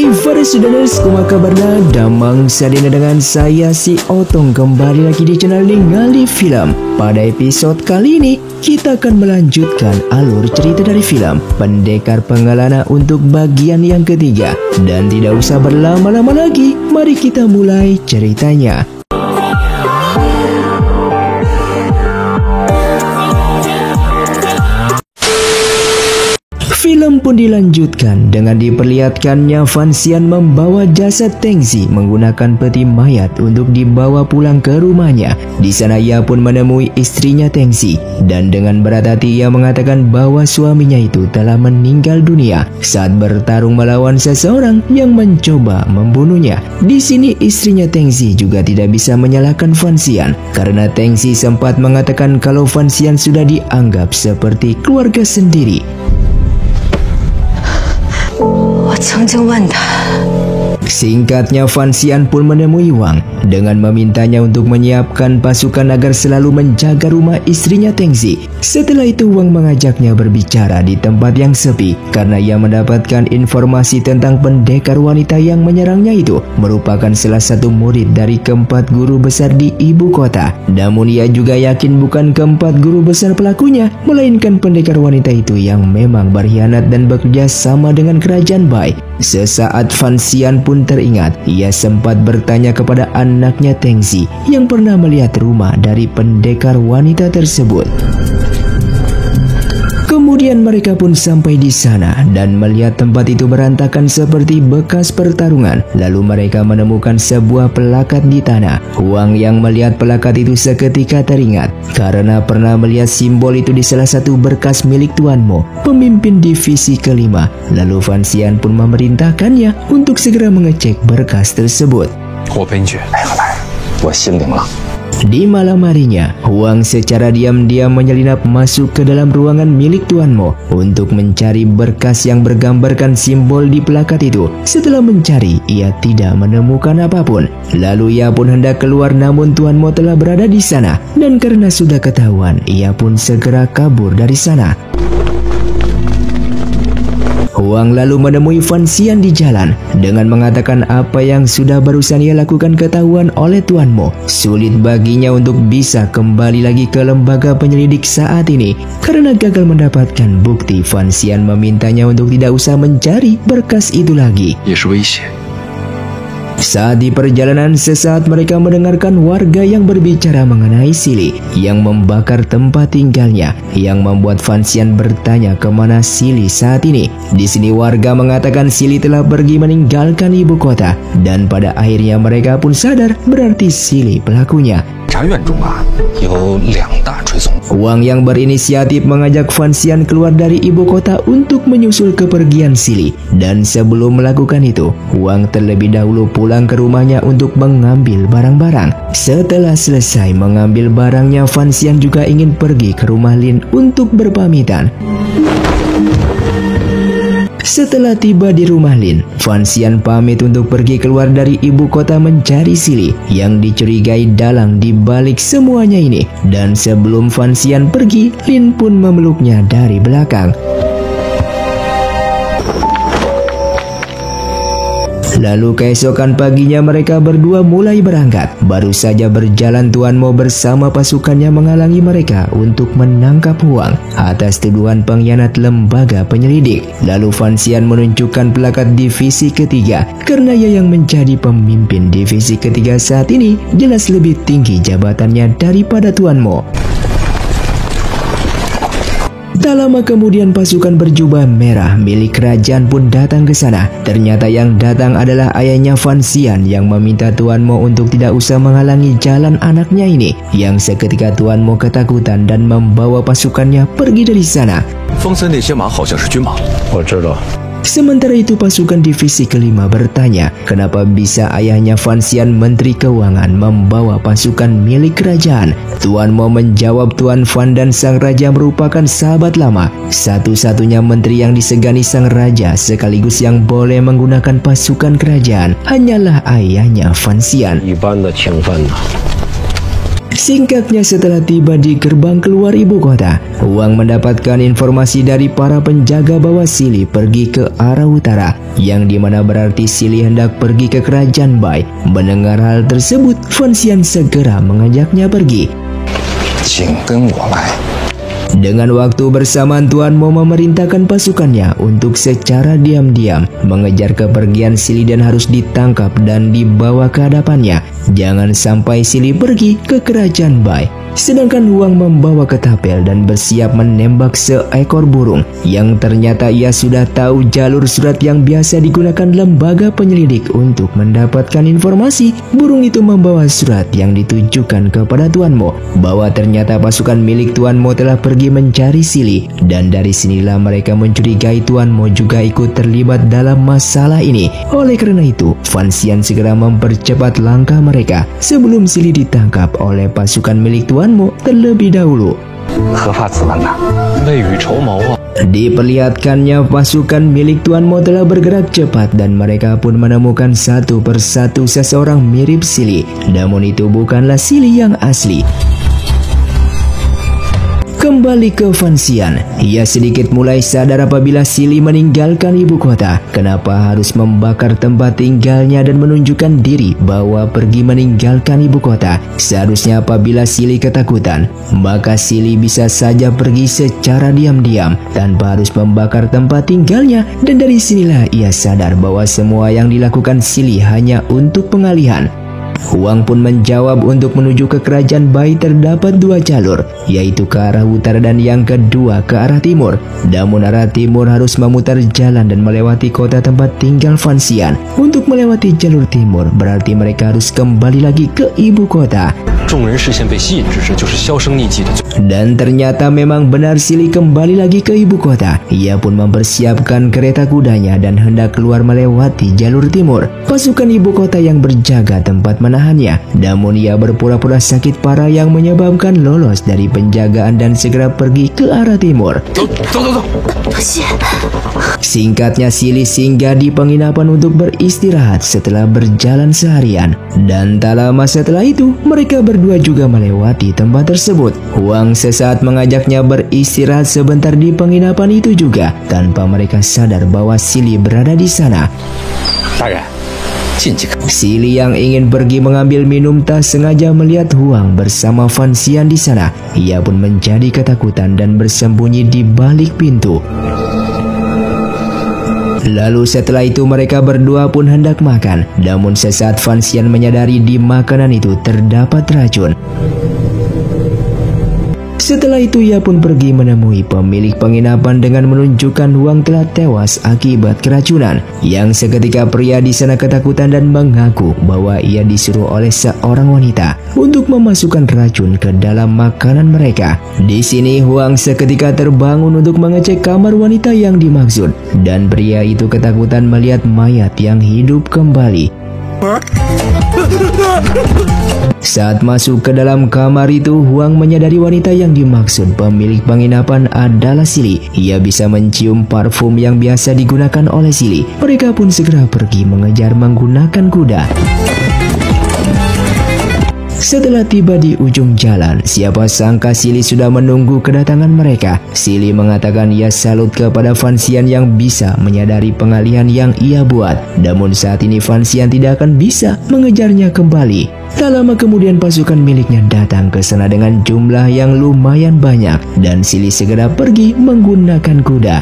Hai para saudara, kumaha kabarna? Damang sadina dengan saya si Otong kembali lagi di channel Ningali Film. Pada episode kali ini kita akan melanjutkan alur cerita dari film Pendekar Penggalana untuk bagian yang ketiga. Dan tidak usah berlama-lama lagi, mari kita mulai ceritanya. Film pun dilanjutkan dengan diperlihatkannya Fan Xian membawa jasad Teng Zi menggunakan peti mayat untuk dibawa pulang ke rumahnya. Di sana ia pun menemui istrinya Teng Zi dan dengan berat hati ia mengatakan bahwa suaminya itu telah meninggal dunia saat bertarung melawan seseorang yang mencoba membunuhnya. Di sini istrinya Teng Zi juga tidak bisa menyalahkan Fan Xian karena Teng Zi sempat mengatakan kalau Fan Xian sudah dianggap seperti keluarga sendiri. Singkatnya, Fan Xian pun menemui Wang dengan memintanya untuk menyiapkan pasukan agar selalu menjaga rumah istrinya Teng Zi. Setelah itu Wang mengajaknya berbicara di tempat yang sepi karena ia mendapatkan informasi tentang pendekar wanita yang menyerangnya itu merupakan salah satu murid dari keempat guru besar di ibu kota. Namun ia juga yakin bukan keempat guru besar pelakunya, melainkan pendekar wanita itu yang memang berkhianat dan bekerja sama dengan kerajaan Bai. Sesaat Fan Xian pun teringat ia sempat bertanya kepada anaknya Teng Zi yang pernah melihat rumah dari pendekar wanita tersebut. Kemudian mereka pun sampai di sana dan melihat tempat itu berantakan seperti bekas pertarungan. Lalu mereka menemukan sebuah pelakat di tanah. Wang yang melihat pelakat itu seketika teringat karena pernah melihat simbol itu di salah satu berkas milik Tuan Mo, pemimpin divisi kelima. Lalu Fan Xian pun memerintahkannya untuk segera mengecek berkas tersebut. Di malam harinya, Huang secara diam-diam menyelinap masuk ke dalam ruangan milik Tuan Mo untuk mencari berkas yang bergambarkan simbol di plakat itu. Setelah mencari, ia tidak menemukan apapun. Lalu ia pun hendak keluar namun Tuan Mo telah berada di sana. Dan karena sudah ketahuan, ia pun segera kabur dari sana. Huang lalu menemui Fan Xian di jalan dengan mengatakan apa yang sudah barusan ia lakukan ketahuan oleh Tuan Mo. Sulit baginya untuk bisa kembali lagi ke lembaga penyelidik saat ini karena gagal mendapatkan bukti. Fan Xian memintanya untuk tidak usah mencari berkas itu lagi. Saat di perjalanan, sesaat mereka mendengarkan warga yang berbicara mengenai Sili yang membakar tempat tinggalnya, yang membuat Fan Xian bertanya kemana Sili saat ini. Di sini warga mengatakan Sili telah pergi meninggalkan ibu kota dan pada akhirnya mereka pun sadar berarti Sili pelakunya. Wang yang berinisiatif mengajak Fan Xian keluar dari ibu kota untuk menyusul kepergian Sili. Dan sebelum melakukan itu, Wang terlebih dahulu pulang ke rumahnya untuk mengambil barang-barang. Setelah selesai mengambil barangnya, Fan Xian juga ingin pergi ke rumah Lin untuk berpamitan. Setelah tiba di rumah Lin, Fan Xian pamit untuk pergi keluar dari ibu kota mencari Sili yang dicurigai dalang di balik semuanya ini. Dan sebelum Fan Xian pergi, Lin pun memeluknya dari belakang. Lalu keesokan paginya mereka berdua mulai berangkat. Baru saja berjalan, Tuan Mo bersama pasukannya menghalangi mereka untuk menangkap Huang atas tuduhan pengkhianat lembaga penyelidik. Lalu Fan Xian menunjukkan plakat divisi ketiga karena ia yang menjadi pemimpin divisi ketiga saat ini jelas lebih tinggi jabatannya daripada Tuan Mo. Tak lama kemudian pasukan berjubah merah milik kerajaan pun datang ke sana. Ternyata yang datang adalah ayahnya Fan Xian yang meminta Tuan Mo untuk tidak usah menghalangi jalan anaknya ini. Yang seketika Tuan Mo ketakutan dan membawa pasukannya pergi dari sana. Sementara itu pasukan divisi kelima bertanya kenapa bisa ayahnya Fan Xian Menteri Keuangan membawa pasukan milik kerajaan. Tuan Mo menjawab Tuan Fan dan Sang Raja merupakan sahabat lama. Satu-satunya menteri yang disegani Sang Raja sekaligus yang boleh menggunakan pasukan kerajaan hanyalah ayahnya Fan Xian. Singkatnya, setelah tiba di gerbang keluar ibu kota, Huang mendapatkan informasi dari para penjaga bahwa Sili pergi ke arah utara, yang dimana berarti Sili hendak pergi ke kerajaan Bai. Mendengar hal tersebut, Fan Xian segera mengajaknya pergi. Dengan waktu bersamaan, Tuan Mo memerintahkan pasukannya untuk secara diam-diam mengejar kepergian Sili dan harus ditangkap dan dibawa ke hadapannya. Jangan sampai Sili pergi ke kerajaan Bai. Sedangkan Huang membawa ketapel dan bersiap menembak seekor burung yang ternyata ia sudah tahu jalur surat yang biasa digunakan lembaga penyelidik untuk mendapatkan informasi. Burung itu membawa surat yang ditujukan kepada Tuan Mo bahwa ternyata pasukan milik Tuan Mo telah pergi mencari Sili, dan dari sinilah mereka mencurigai Tuan Mo juga ikut terlibat dalam masalah ini. Oleh karena itu, Fan Xian segera mempercepat langkah mereka sebelum Sili ditangkap oleh pasukan milik Tuan Mo terlebih dahulu. Diperlihatkannya pasukan milik Tuan Mo telah bergerak cepat dan mereka pun menemukan satu persatu seseorang mirip Sili. Namun itu bukanlah Sili yang asli. Kembali ke Fan Xian, ia sedikit mulai sadar apabila Sili meninggalkan ibu kota. Kenapa harus membakar tempat tinggalnya dan menunjukkan diri bahwa pergi meninggalkan ibu kota? Seharusnya apabila Sili ketakutan, maka Sili bisa saja pergi secara diam-diam tanpa harus membakar tempat tinggalnya. Dan dari sinilah ia sadar bahwa semua yang dilakukan Sili hanya untuk pengalihan. Huang pun menjawab untuk menuju ke kerajaan Bai terdapat dua jalur, yaitu ke arah utara dan yang kedua ke arah timur. Namun arah timur harus memutar jalan dan melewati kota tempat tinggal Fan Xian. Untuk melewati jalur timur berarti mereka harus kembali lagi ke ibu kota. Dan ternyata memang benar Sili kembali lagi ke ibu kota. Ia pun mempersiapkan kereta kudanya dan hendak keluar melewati jalur timur. Pasukan ibu kota yang berjaga tempat menahannya, namun ia berpura-pura sakit parah yang menyebabkan lolos dari penjagaan dan segera pergi ke arah timur. Singkatnya, Sili singgah di penginapan untuk beristirahat setelah berjalan seharian. Dan tak lama setelah itu, mereka berdua juga melewati tempat tersebut. Huang sesaat mengajaknya beristirahat sebentar di penginapan itu juga, tanpa mereka sadar bahwa Sili berada di sana. Sili yang ingin pergi mengambil minum tak sengaja melihat Huang bersama Fan Xian di sana. Ia pun menjadi ketakutan dan bersembunyi di balik pintu. Lalu setelah itu mereka berdua pun hendak makan. Namun sesaat Fan Xian menyadari di makanan itu terdapat racun. Setelah itu ia pun pergi menemui pemilik penginapan dengan menunjukkan Huang telah tewas akibat keracunan. Yang seketika pria di sana ketakutan dan mengaku bahwa ia disuruh oleh seorang wanita untuk memasukkan racun ke dalam makanan mereka. Di sini Huang seketika terbangun untuk mengecek kamar wanita yang dimaksud, dan pria itu ketakutan melihat mayat yang hidup kembali. Saat masuk ke dalam kamar itu, Huang menyadari wanita yang dimaksud pemilik penginapan adalah Sili. Ia bisa mencium parfum yang biasa digunakan oleh Sili. Mereka pun segera pergi mengejar menggunakan kuda. Setelah tiba di ujung jalan, siapa sangka Sili sudah menunggu kedatangan mereka. Sili mengatakan ia salut kepada Fan Xian yang bisa menyadari pengalihan yang ia buat. Namun saat ini Fan Xian tidak akan bisa mengejarnya kembali. Tak lama kemudian pasukan miliknya datang ke sana dengan jumlah yang lumayan banyak, dan Sili segera pergi menggunakan kuda.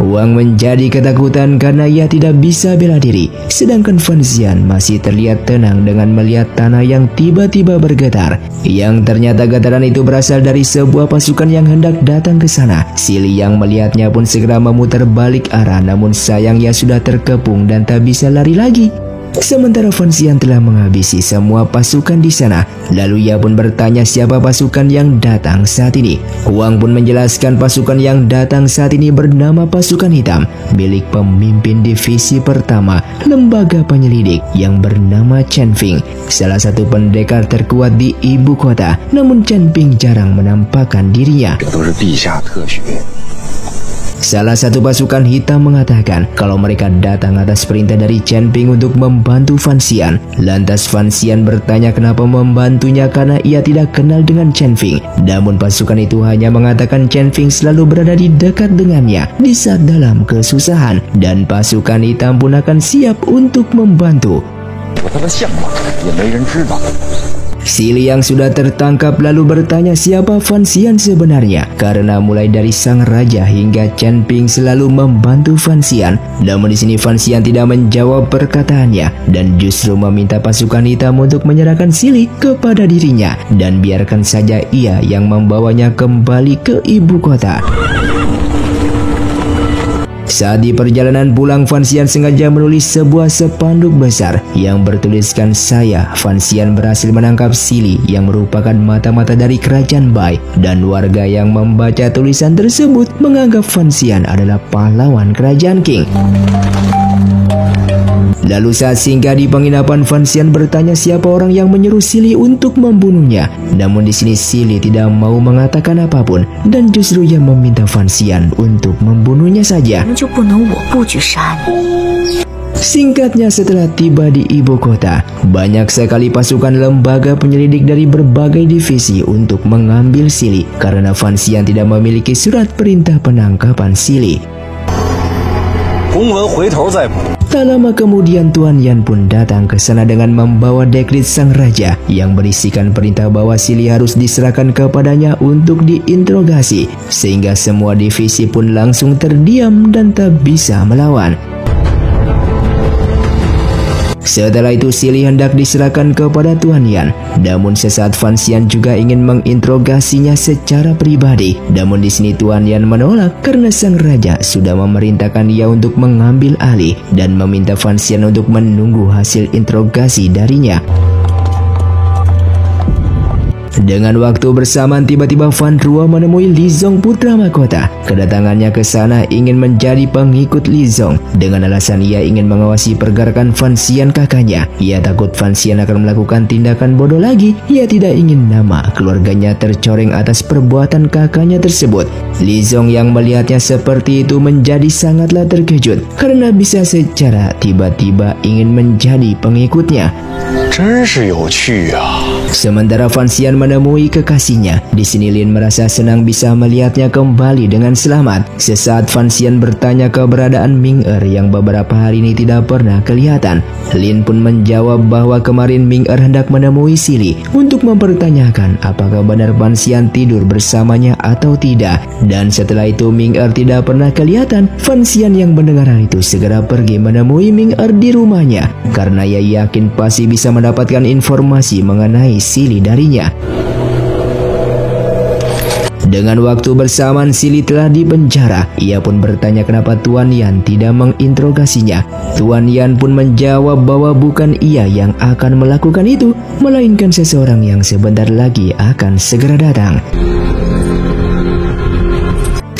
Huang menjadi ketakutan karena ia tidak bisa bela diri. Sedangkan Fan Xian masih terlihat tenang dengan melihat tanah yang tiba-tiba bergetar. Yang ternyata getaran itu berasal dari sebuah pasukan yang hendak datang ke sana. Sili yang melihatnya pun segera memutar balik arah, namun sayang ia sudah terkepung dan tak bisa lari lagi. Sementara Fan Xian telah menghabisi semua pasukan di sana. Lalu ia pun bertanya siapa pasukan yang datang saat ini. Huang pun menjelaskan pasukan yang datang saat ini bernama pasukan hitam, milik pemimpin divisi pertama lembaga penyelidik yang bernama Chen Ping, salah satu pendekar terkuat di ibu kota. Namun Chen Ping jarang menampakkan dirinya. Salah satu pasukan hitam mengatakan kalau mereka datang atas perintah dari Chen Ping untuk membantu Fan Xian. Lantas Fan Xian bertanya kenapa membantunya karena ia tidak kenal dengan Chen Ping. Namun pasukan itu hanya mengatakan Chen Ping selalu berada di dekat dengannya di saat dalam kesusahan dan pasukan hitam pun akan siap untuk membantu. Sili yang sudah tertangkap lalu bertanya siapa Fan Xian sebenarnya karena mulai dari sang raja hingga Chen Ping selalu membantu Fan Xian. Namun di sini Fan Xian tidak menjawab perkataannya dan justru meminta pasukan hitam untuk menyerahkan Sili kepada dirinya dan biarkan saja ia yang membawanya kembali ke ibu kota. Saat di perjalanan pulang, Fan Xian sengaja menulis sebuah spanduk besar yang bertuliskan saya, Fan Xian berhasil menangkap Sili yang merupakan mata-mata dari kerajaan Bai, dan warga yang membaca tulisan tersebut menganggap Fan Xian adalah pahlawan kerajaan Qing. Lalu saat singgah di penginapan, Fan Xian bertanya siapa orang yang menyuruh Sili untuk membunuhnya. Namun di sini Sili tidak mau mengatakan apapun dan justru ia meminta Fan Xian untuk membunuhnya saja. Singkatnya, setelah tiba di ibu kota, banyak sekali pasukan lembaga penyelidik dari berbagai divisi untuk mengambil Sili karena Fan Xian tidak memiliki surat perintah penangkapan Sili. Tak lama kemudian Tuan Yan pun datang ke sana dengan membawa dekrit sang raja yang berisikan perintah bahwa Sili harus diserahkan kepadanya untuk diinterogasi, sehingga semua divisi pun langsung terdiam dan tak bisa melawan. Setelah itu Sili hendak diserahkan kepada Tuan Yan. Namun sesaat Fan Xian juga ingin menginterogasinya secara pribadi. Namun di sini Tuan Yan menolak karena sang raja sudah memerintahkan ia untuk mengambil alih dan meminta Fan Xian untuk menunggu hasil interogasi darinya. Dengan waktu bersamaan tiba-tiba Fan Rua menemui Li Zong putra mahkota. Kedatangannya ke sana ingin menjadi pengikut Li Zong dengan alasan ia ingin mengawasi pergerakan Fan Xian kakaknya. Ia takut Fan Xian akan melakukan tindakan bodoh lagi. Ia tidak ingin nama keluarganya tercoreng atas perbuatan kakaknya tersebut. Li Zong yang melihatnya seperti itu menjadi sangatlah terkejut karena bisa secara tiba-tiba ingin menjadi pengikutnya. Sementara Fan Xian menemui kekasihnya, di sini Lin merasa senang bisa melihatnya kembali dengan selamat. Sesaat Fan Xian bertanya keberadaan Ming Er yang beberapa hari ini tidak pernah kelihatan. Lin pun menjawab bahwa kemarin Ming Er hendak menemui Sili untuk mempertanyakan apakah benar Fan Xian tidur bersamanya atau tidak. Dan setelah itu Ming Er tidak pernah kelihatan. Fan Xian yang mendengar hal itu segera pergi menemui Ming Er di rumahnya karena ia yakin pasti bisa mendapatkan informasi mengenai Sili darinya. Dengan waktu bersamaan Sili telah dipenjara. Ia pun bertanya kenapa Tuan Yan tidak menginterogasinya. Tuan Yan pun menjawab bahwa bukan ia yang akan melakukan itu, melainkan seseorang yang sebentar lagi akan segera datang.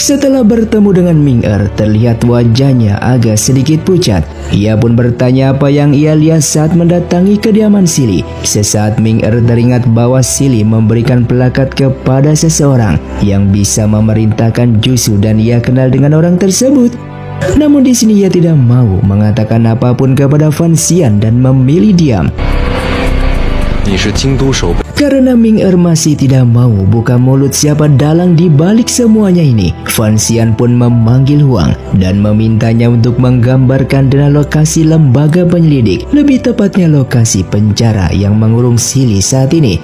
Setelah bertemu dengan Ming Er, terlihat wajahnya agak sedikit pucat. Ia pun bertanya apa yang ia lihat saat mendatangi kediaman Sili. Sesaat Ming Er teringat bahwa Sili memberikan pelakat kepada seseorang yang bisa memerintahkan Jusu dan ia kenal dengan orang tersebut. Namun di sini ia tidak mau mengatakan apapun kepada Fan Xian dan memilih diam. Karena Ming Er masih tidak mau buka mulut siapa dalang di balik semuanya ini, Fan Xian pun memanggil Huang dan memintanya untuk menggambarkan dengan lokasi lembaga penyelidik, lebih tepatnya lokasi penjara yang mengurung Sili saat ini.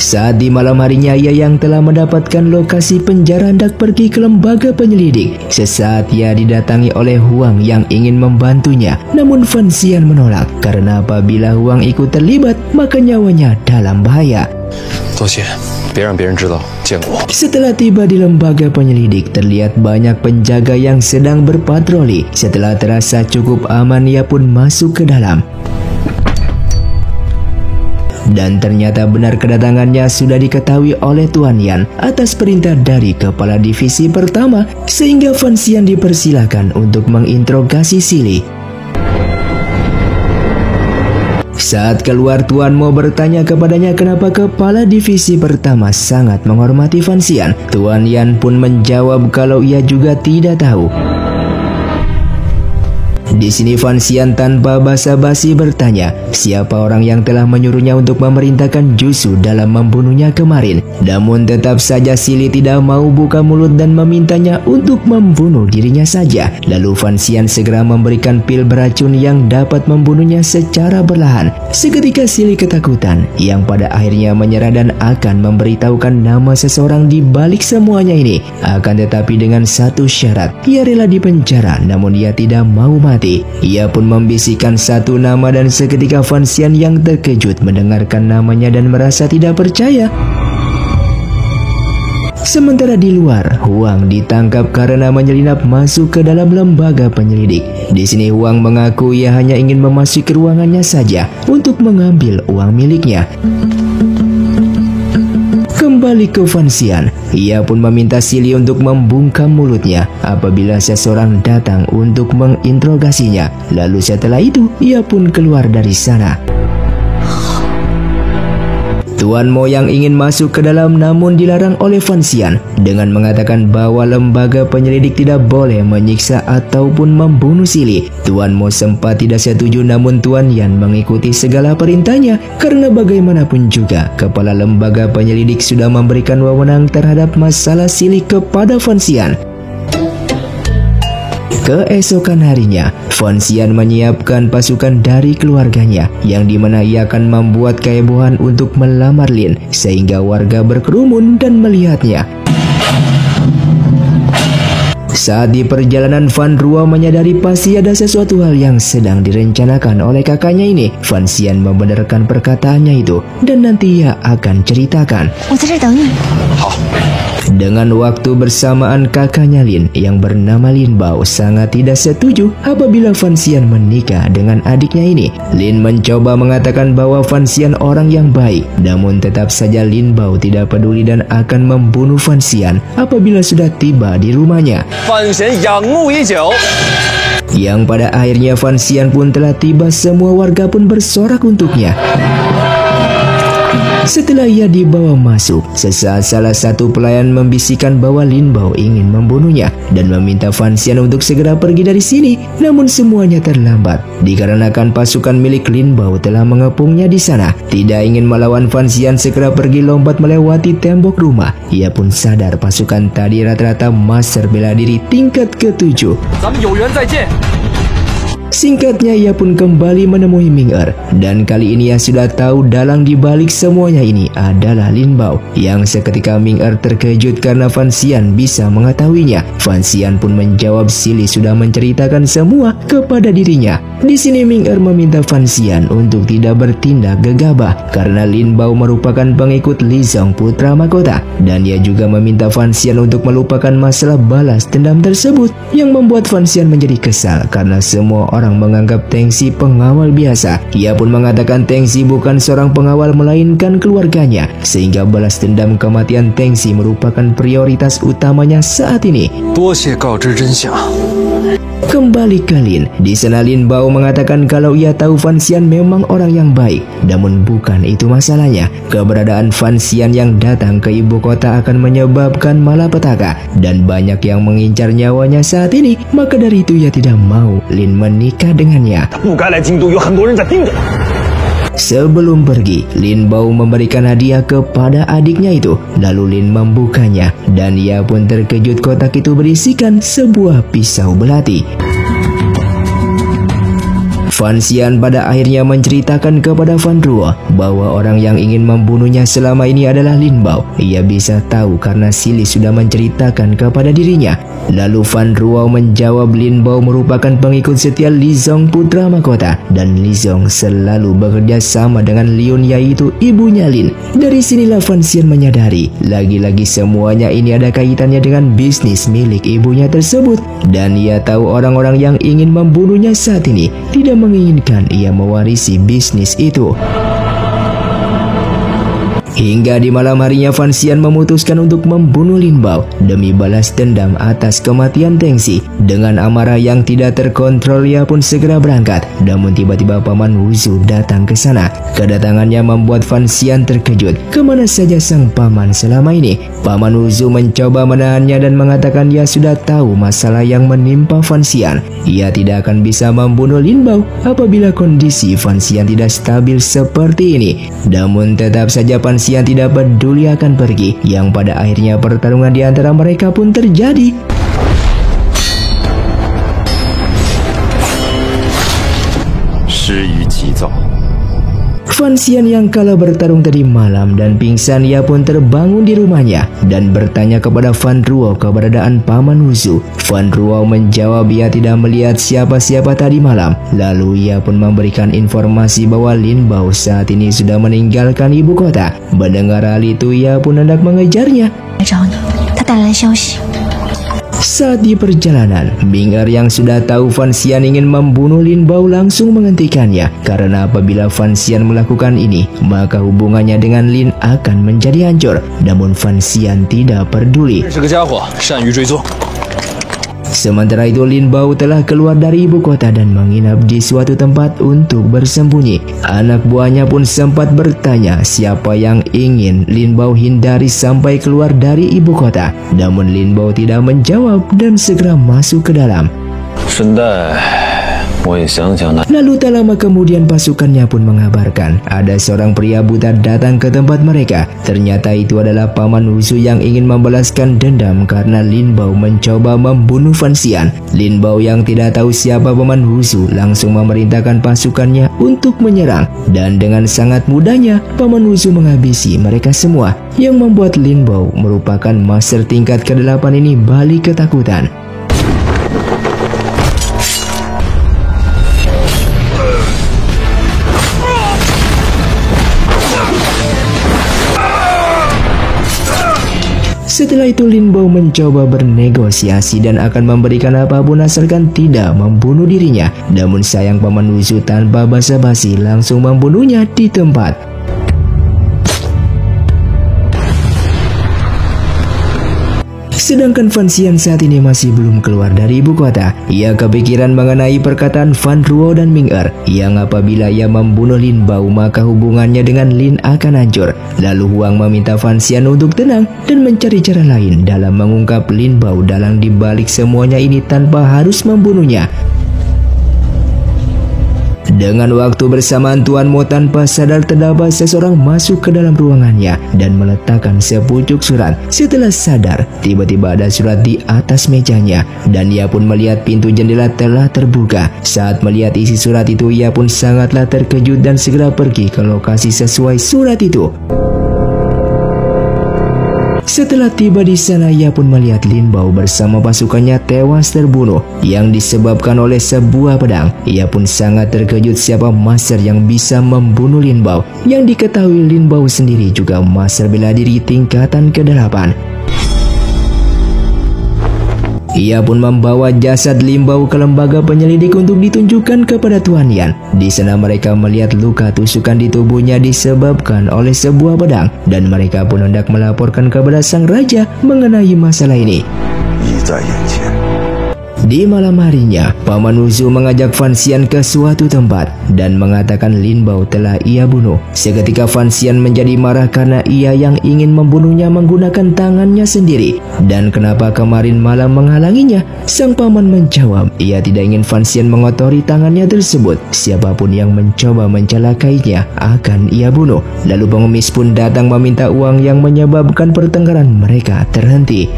Saat di malam harinya ia yang telah mendapatkan lokasi penjara hendak pergi ke lembaga penyelidik. Sesaat ia didatangi oleh Huang yang ingin membantunya. Namun Fan Xian menolak karena apabila Huang ikut terlibat maka nyawanya dalam bahaya. Setelah tiba di lembaga penyelidik, terlihat banyak penjaga yang sedang berpatroli. Setelah terasa cukup aman ia pun masuk ke dalam. Dan ternyata benar kedatangannya sudah diketahui oleh Tuan Yan atas perintah dari kepala divisi pertama, sehingga Fan Xian dipersilakan untuk menginterogasi Sili. Saat keluar, Tuan Mo bertanya kepadanya kenapa kepala divisi pertama sangat menghormati Fan Xian. Tuan Yan pun menjawab kalau ia juga tidak tahu. Di sini Fan Xian tanpa basa-basi bertanya, siapa orang yang telah menyuruhnya untuk memerintahkan Jusu dalam membunuhnya kemarin. Namun tetap saja Sili tidak mau buka mulut dan memintanya untuk membunuh dirinya saja. Lalu Fan Xian segera memberikan pil beracun yang dapat membunuhnya secara perlahan. Seketika Sili ketakutan, yang pada akhirnya menyerah dan akan memberitahukan nama seseorang di balik semuanya ini. Akan tetapi dengan satu syarat, ia rela dipenjara namun ia tidak mau mati. Ia pun membisikkan satu nama dan seketika Fan Xian yang terkejut mendengarkan namanya dan merasa tidak percaya. Sementara di luar, Huang ditangkap karena menyelinap masuk ke dalam lembaga penyelidik. Di sini Huang mengaku ia hanya ingin memasuki ruangannya saja untuk mengambil uang miliknya. Kembali ke Fan Xian, ia pun meminta Sili untuk membungkam mulutnya apabila seseorang datang untuk menginterogasinya. Lalu setelah itu, ia pun keluar dari sana. Tuan Mo yang ingin masuk ke dalam namun dilarang oleh Fan Xian dengan mengatakan bahwa lembaga penyelidik tidak boleh menyiksa ataupun membunuh Sili. Tuan Mo sempat tidak setuju namun Tuan Yan mengikuti segala perintahnya karena bagaimanapun juga kepala lembaga penyelidik sudah memberikan wewenang terhadap masalah Sili kepada Fan Xian. Keesokan harinya, Fan Xian menyiapkan pasukan dari keluarganya yang dimana ia akan membuat kehebohan untuk melamar Lin sehingga warga berkerumun dan melihatnya. Saat di perjalanan, Fan Ruo menyadari pasti ada sesuatu hal yang sedang direncanakan oleh kakaknya ini. Fan Xian membenarkan perkataannya itu dan nanti ia akan ceritakan. Dengan waktu bersamaan, kakaknya Lin yang bernama Lin Bao sangat tidak setuju apabila Fan Xian menikah dengan adiknya ini. Lin mencoba mengatakan bahwa Fan Xian orang yang baik, namun tetap saja Lin Bao tidak peduli dan akan membunuh Fan Xian apabila sudah tiba di rumahnya. Yang pada akhirnya Fan Xian pun telah tiba, semua warga pun bersorak untuknya. Setelah ia dibawa masuk, sesaat salah satu pelayan membisikkan bahwa Lin Bao ingin membunuhnya dan meminta Fan Xian untuk segera pergi dari sini. Namun semuanya terlambat dikarenakan pasukan milik Lin Bao telah mengepungnya di sana. Tidak ingin melawan, Fan Xian segera pergi lompat melewati tembok rumah. Ia pun sadar pasukan tadi rata-rata master bela diri tingkat ke-7. Singkatnya, ia pun kembali menemui Ming Er dan kali ini ia sudah tahu dalang di balik semuanya ini adalah Lin Bao. Yang seketika Ming Er terkejut karena Fan Xian bisa mengetahuinya. Fan Xian pun menjawab Sili sudah menceritakan semua kepada dirinya. Di sini Ming Er meminta Fan Xian untuk tidak bertindak gegabah karena Lin Bao merupakan pengikut Li Zong putra mahkota dan ia juga meminta Fan Xian untuk melupakan masalah balas dendam tersebut yang membuat Fan Xian menjadi kesal karena semua orang menganggap Teng Xi pengawal biasa. Ia pun mengatakan Teng Xi bukan seorang pengawal melainkan keluarganya, sehingga balas dendam kematian Teng Xi merupakan prioritas utamanya saat ini. Kembali ke Lin, di sana Lin Bao mengatakan kalau ia tahu Fan Xian memang orang yang baik, namun bukan itu masalahnya. Keberadaan Fan Xian yang datang ke ibu kota akan menyebabkan malapetaka dan banyak yang mengincar nyawanya saat ini. Maka dari itu ia tidak mau Lin menikah dengannya. Sebelum pergi, Lin Bao memberikan hadiah kepada adiknya itu. Lalu Lin membukanya dan ia pun terkejut kotak itu berisikan sebuah pisau belati. Fan Xian pada akhirnya menceritakan kepada Fan Ruo bahwa orang yang ingin membunuhnya selama ini adalah Lin Bao. Ia bisa tahu karena Sili sudah menceritakan kepada dirinya. Lalu Fan Ruo menjawab Lin Bao merupakan pengikut setia Li Zong putra mahkota dan Li Zong selalu bekerja sama dengan Liun yaitu ibunya Lin. Dari sinilah Fan Xian menyadari lagi-lagi semuanya ini ada kaitannya dengan bisnis milik ibunya tersebut dan ia tahu orang-orang yang ingin membunuhnya saat ini tidak menginginkan ia mewarisi bisnis itu. Hingga di malam harinya Fan Xian memutuskan untuk membunuh Lin Bao demi balas dendam atas kematian Tengzi. Dengan amarah yang tidak terkontrol, ia pun segera berangkat. Namun tiba-tiba Paman Wuzu datang ke sana. Kedatangannya membuat Fan Xian terkejut. Kemana saja sang paman selama ini? Paman Wuzu mencoba menahannya dan mengatakan ia sudah tahu masalah yang menimpa Fan Xian. Ia tidak akan bisa membunuh Lin Bao apabila kondisi Fan Xian tidak stabil seperti ini. Namun tetap saja Fan Xian tidak peduli akan pergi, yang pada akhirnya pertarungan di antara mereka pun terjadi. Fan Xian yang kalah bertarung tadi malam dan pingsan, ia pun terbangun di rumahnya dan bertanya kepada Fan Ruo keberadaan Paman Wuzu. Fan Ruo menjawab ia tidak melihat siapa-siapa tadi malam. Lalu ia pun memberikan informasi bahwa Lin Bao saat ini sudah meninggalkan ibu kota. Mendengar hal itu, ia pun hendak mengejarnya. Saat di perjalanan, Ming Er yang sudah tahu Fan Xian ingin membunuh Lin Bao langsung menghentikannya. Karena apabila Fan Xian melakukan ini, maka hubungannya dengan Lin akan menjadi hancur. Namun Fan Xian tidak peduli. Sementara itu Lin Bao telah keluar dari ibu kota dan menginap di suatu tempat untuk bersembunyi. Anak buahnya pun sempat bertanya siapa yang ingin Lin Bao hindari sampai keluar dari ibu kota. Namun Lin Bao tidak menjawab dan segera masuk ke dalam. Lalu tak lama kemudian pasukannya pun mengabarkan ada seorang pria buta datang ke tempat mereka. Ternyata itu adalah Paman Wuzu yang ingin membalaskan dendam karena Lin Bao mencoba membunuh Fan Xian. Lin Bao yang tidak tahu siapa Paman Wuzu langsung memerintahkan pasukannya untuk menyerang. Dan dengan sangat mudahnya Paman Wuzu menghabisi mereka semua, yang membuat Lin Bao merupakan master tingkat ke-8 ini balik ketakutan. Setelah itu Lin Bao mencoba bernegosiasi dan akan memberikan apapun asalkan tidak membunuh dirinya. Namun sayang Paman Wuzu tanpa basa-basi langsung membunuhnya di tempat. Sedangkan Fan Xian saat ini masih belum keluar dari ibu kota. Ia kepikiran mengenai perkataan Fan Ruo dan Ming Er yang apabila ia membunuh Lin Bao maka hubungannya dengan Lin akan hancur. Lalu Huang meminta Fan Xian untuk tenang dan mencari cara lain dalam mengungkap Lin Bao dalang dibalik semuanya ini tanpa harus membunuhnya. Dengan waktu bersamaan Tuan Mo tanpa sadar terdapat seseorang masuk ke dalam ruangannya dan meletakkan sepucuk surat. Setelah sadar, tiba-tiba ada surat di atas mejanya dan ia pun melihat pintu jendela telah terbuka. Saat melihat isi surat itu, ia pun sangatlah terkejut dan segera pergi ke lokasi sesuai surat itu. Setelah tiba di sana, ia pun melihat Lin Bao bersama pasukannya tewas terbunuh yang disebabkan oleh sebuah pedang. Ia pun sangat terkejut siapa master yang bisa membunuh Lin Bao. Yang diketahui Lin Bao sendiri juga master bela diri tingkatan ke-8. Ia pun membawa jasad Lin Bao ke lembaga penyelidik untuk ditunjukkan kepada Tuan Yan. Di sana mereka melihat luka tusukan di tubuhnya disebabkan oleh sebuah pedang dan mereka pun hendak melaporkan kepada sang raja mengenai masalah ini. Di malam harinya, Paman Wuzu mengajak Fan Xian ke suatu tempat dan mengatakan Lin Bao telah ia bunuh. Seketika Fan Xian menjadi marah karena ia yang ingin membunuhnya menggunakan tangannya sendiri. Dan kenapa kemarin malam menghalanginya? Sang paman menjawab, ia tidak ingin Fan Xian mengotori tangannya tersebut. Siapapun yang mencoba mencelakainya akan ia bunuh. Lalu pengemis pun datang meminta uang yang menyebabkan pertengkaran mereka terhenti.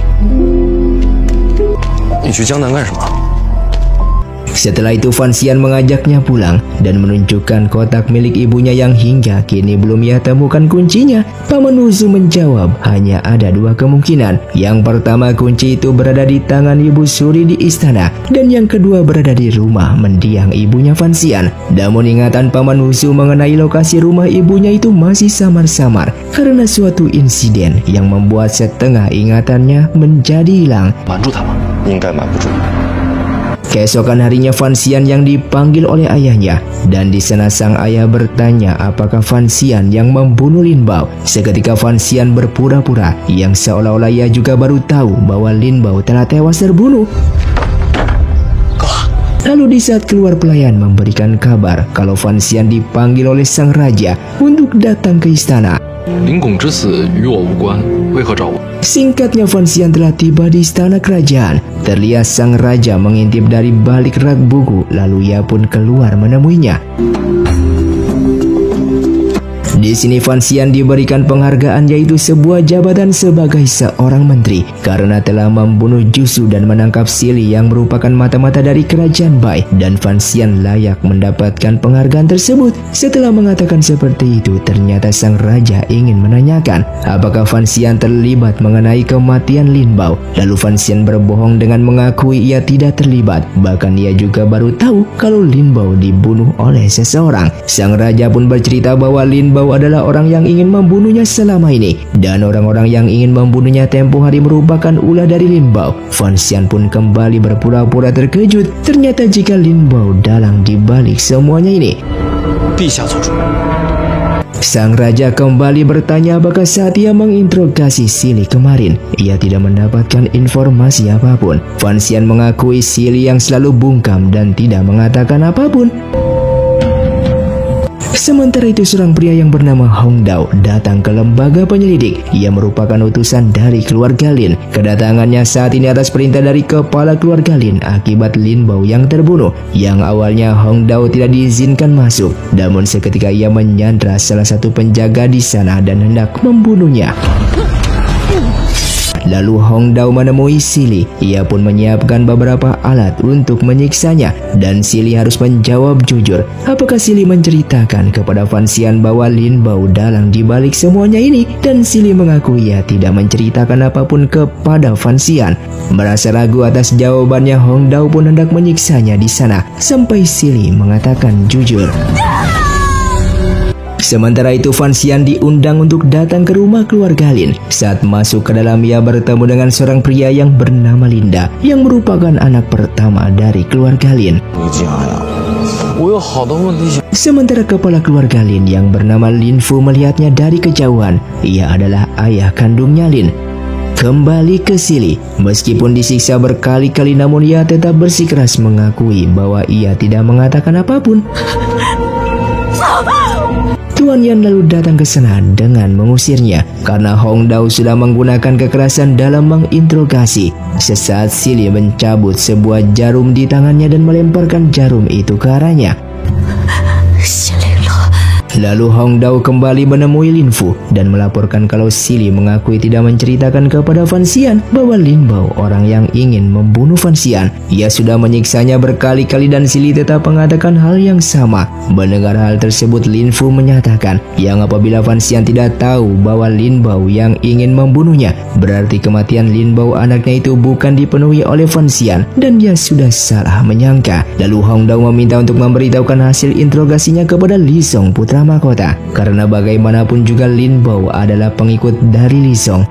Setelah itu Fan Xian mengajaknya pulang dan menunjukkan kotak milik ibunya yang hingga kini belum ia temukan kuncinya. Paman Wuzu menjawab hanya ada dua kemungkinan. Yang pertama, kunci itu berada di tangan Ibu Suri di istana dan yang kedua berada di rumah mendiang ibunya Fan Xian. Namun ingatan Paman Wuzu mengenai lokasi rumah ibunya itu masih samar-samar karena suatu insiden yang membuat setengah ingatannya menjadi hilang. Keesokan harinya Fan Xian yang dipanggil oleh ayahnya, dan di sana sang ayah bertanya apakah Fan Xian yang membunuh Lin Bao. Seketika Fan Xian berpura-pura yang seolah-olah ia juga baru tahu bahwa Lin Bao telah tewas terbunuh. Lalu di saat keluar pelayan memberikan kabar kalau Fan Xian dipanggil oleh sang raja untuk datang ke istana. Singkatnya Fan Xian telah tiba di istana kerajaan. Terlihat sang raja mengintip dari balik rak buku, lalu ia pun keluar menemuinya. Di sini Fan Xian diberikan penghargaan, yaitu sebuah jabatan sebagai seorang menteri karena telah membunuh Jusu dan menangkap Sili yang merupakan mata-mata dari kerajaan Bai, dan Fan Xian layak mendapatkan penghargaan tersebut. Setelah mengatakan seperti itu, ternyata sang raja ingin menanyakan apakah Fan Xian terlibat mengenai kematian Lin Bao. Lalu Fan Xian berbohong dengan mengakui ia tidak terlibat, bahkan ia juga baru tahu kalau Lin Bao dibunuh oleh seseorang. Sang raja pun bercerita bahwa Lin Bao adalah orang yang ingin membunuhnya selama ini, dan orang-orang yang ingin membunuhnya tempo hari merupakan ulah dari Lin Bao. Fan Xian pun kembali berpura-pura terkejut. Ternyata jika Lin Bao dalang di balik semuanya ini. Sang raja kembali bertanya apakah saat ia menginterogasi Sili kemarin ia tidak mendapatkan informasi apapun. Fan Xian mengakui Sili yang selalu bungkam dan tidak mengatakan apapun. Sementara itu seorang pria yang bernama Hong Dao datang ke lembaga penyelidik. Ia merupakan utusan dari keluarga Lin. Kedatangannya saat ini atas perintah dari kepala keluarga Lin akibat Lin Bao yang terbunuh. Yang awalnya Hong Dao tidak diizinkan masuk, namun seketika ia menyandra salah satu penjaga di sana dan hendak membunuhnya. Lalu Hong Dao menemui Sili. Ia pun menyiapkan beberapa alat untuk menyiksanya, dan Sili harus menjawab jujur. Apakah Sili menceritakan kepada Fan Xian bahwa Lin Bao dalang di balik semuanya ini? Dan Sili mengaku ia tidak menceritakan apapun kepada Fan Xian. Merasa ragu atas jawabannya, Hong Dao pun hendak menyiksanya di sana sampai Sili mengatakan jujur. Sementara itu Fan Xian diundang untuk datang ke rumah keluarga Lin. Saat masuk ke dalam, ia bertemu dengan seorang pria yang bernama Linda, yang merupakan anak pertama dari keluarga Lin. Sementara kepala keluarga Lin yang bernama Lin Fu melihatnya dari kejauhan. Ia adalah ayah kandungnya Lin. Kembali ke Sili, meskipun disiksa berkali-kali namun ia tetap bersikeras mengakui bahwa ia tidak mengatakan apapun. Tuan Yan lalu datang ke sana dengan mengusirnya karena Hong Dao sudah menggunakan kekerasan dalam menginterogasi. Sesaat Sili mencabut sebuah jarum di tangannya dan melemparkan jarum itu ke arahnya. Lalu Hong Dao kembali menemui Lin Fu dan melaporkan kalau Sili mengakui tidak menceritakan kepada Fan Xian bahwa Lin Bao orang yang ingin membunuh Fan Xian. Ia sudah menyiksanya berkali-kali dan Sili tetap mengatakan hal yang sama. Mendengar hal tersebut, Lin Fu menyatakan yang apabila Fan Xian tidak tahu bahwa Lin Bao yang ingin membunuhnya, berarti kematian Lin Bao anaknya itu bukan dipenuhi oleh Fan Xian dan dia sudah salah menyangka. Lalu Hong Dao meminta untuk memberitahukan hasil interogasinya kepada Li Song, putra mahkota, karena bagaimanapun juga Lin Bao adalah pengikut dari Li Song.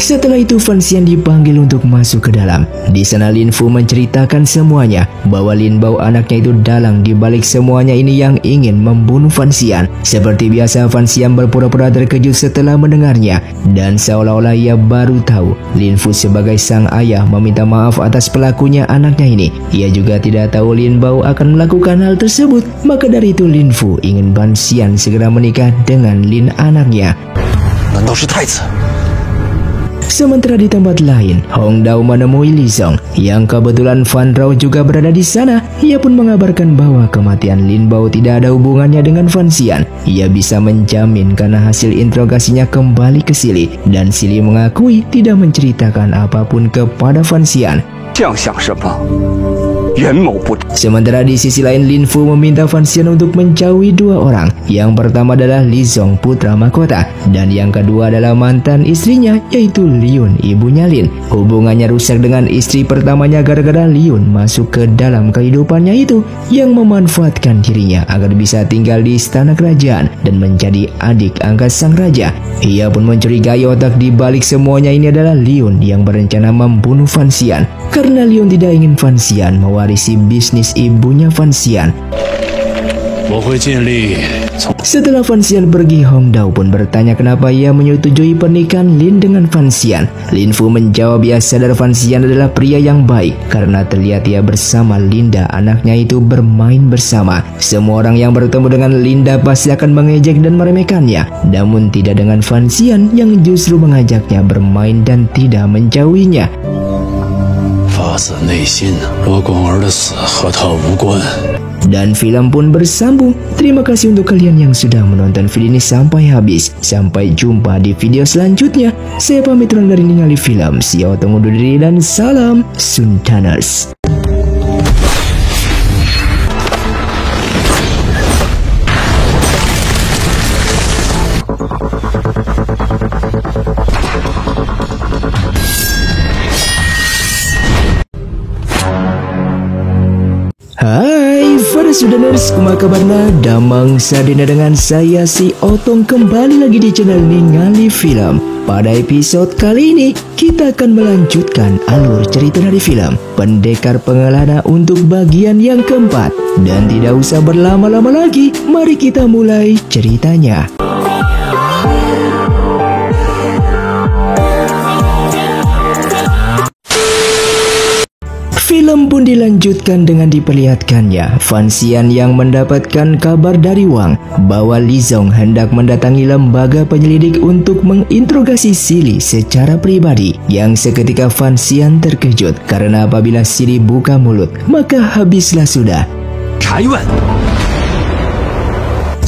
Setelah itu Fan Xian dipanggil untuk masuk ke dalam. Di sana Lin Fu menceritakan semuanya bahwa Lin Bao anaknya itu dalang di balik semuanya ini yang ingin membunuh Fan Xian. Seperti biasa Fan Xian berpura-pura terkejut setelah mendengarnya, dan seolah-olah ia baru tahu Lin Fu sebagai sang ayah meminta maaf atas pelakunya anaknya ini. Ia juga tidak tahu Lin Bao akan melakukan hal tersebut. Maka dari itu Lin Fu ingin Fan Xian segera menikah dengan Lin anaknya. Sementara di tempat lain, Hong Dao menemui Li Song yang kebetulan Fan Rao juga berada di sana. Ia pun mengabarkan bahwa kematian Lin Bao tidak ada hubungannya dengan Fan Xian. Ia bisa menjamin karena hasil interogasinya kembali ke Sili, dan Sili mengakui tidak menceritakan apapun kepada Fan Xian. 袁某不。 Sementara di sisi lain, Lin Fu meminta Fan Xian untuk menjauhi dua orang. Yang pertama adalah Li Zong, putra mahkota, dan yang kedua adalah mantan istrinya, yaitu Liun, ibunya Lin. Hubungannya rusak dengan istri pertamanya gara-gara Liun masuk ke dalam kehidupannya itu, yang memanfaatkan dirinya agar bisa tinggal di istana kerajaan dan menjadi adik angkat sang raja. Ia pun mencurigai otak di balik semuanya ini adalah Liun yang berencana membunuh Fan Xian, karena Liun tidak ingin Fan Xian mewarisi bisnis ibunya Fan Xian. Setelah Fan Xian pergi, Hong Dao pun bertanya kenapa ia menyetujui pernikahan Lin dengan Fan Xian. Lin Fu menjawab ia sadar Fan Xian adalah pria yang baik karena terlihat ia bersama Linda, anaknya itu bermain bersama. Semua orang yang bertemu dengan Linda pasti akan mengejek dan meremehkannya, namun tidak dengan Fan Xian yang justru mengajaknya bermain dan tidak menjauhinya. Dan film pun bersambung. Terima kasih untuk kalian yang sudah menonton video ini sampai habis. Sampai jumpa di video selanjutnya. Saya pamit undur dari Ningali Film. Xiao Tong undur diri dan salam Sundaners. Hai para Sundaners, kumaha kabarna? Damang sadina dengan saya si Otong kembali lagi di channel Ningali Film. Pada episode kali ini kita akan melanjutkan alur cerita dari film Pendekar Pengelana untuk bagian yang keempat. Dan tidak usah berlama-lama lagi, mari kita mulai ceritanya. Film pun dilanjutkan dengan diperlihatkannya Fan Xian yang mendapatkan kabar dari Wang bahwa Li Zong hendak mendatangi lembaga penyelidik untuk menginterogasi Sili secara pribadi. Yang seketika Fan Xian terkejut karena apabila Sili buka mulut maka habislah sudah.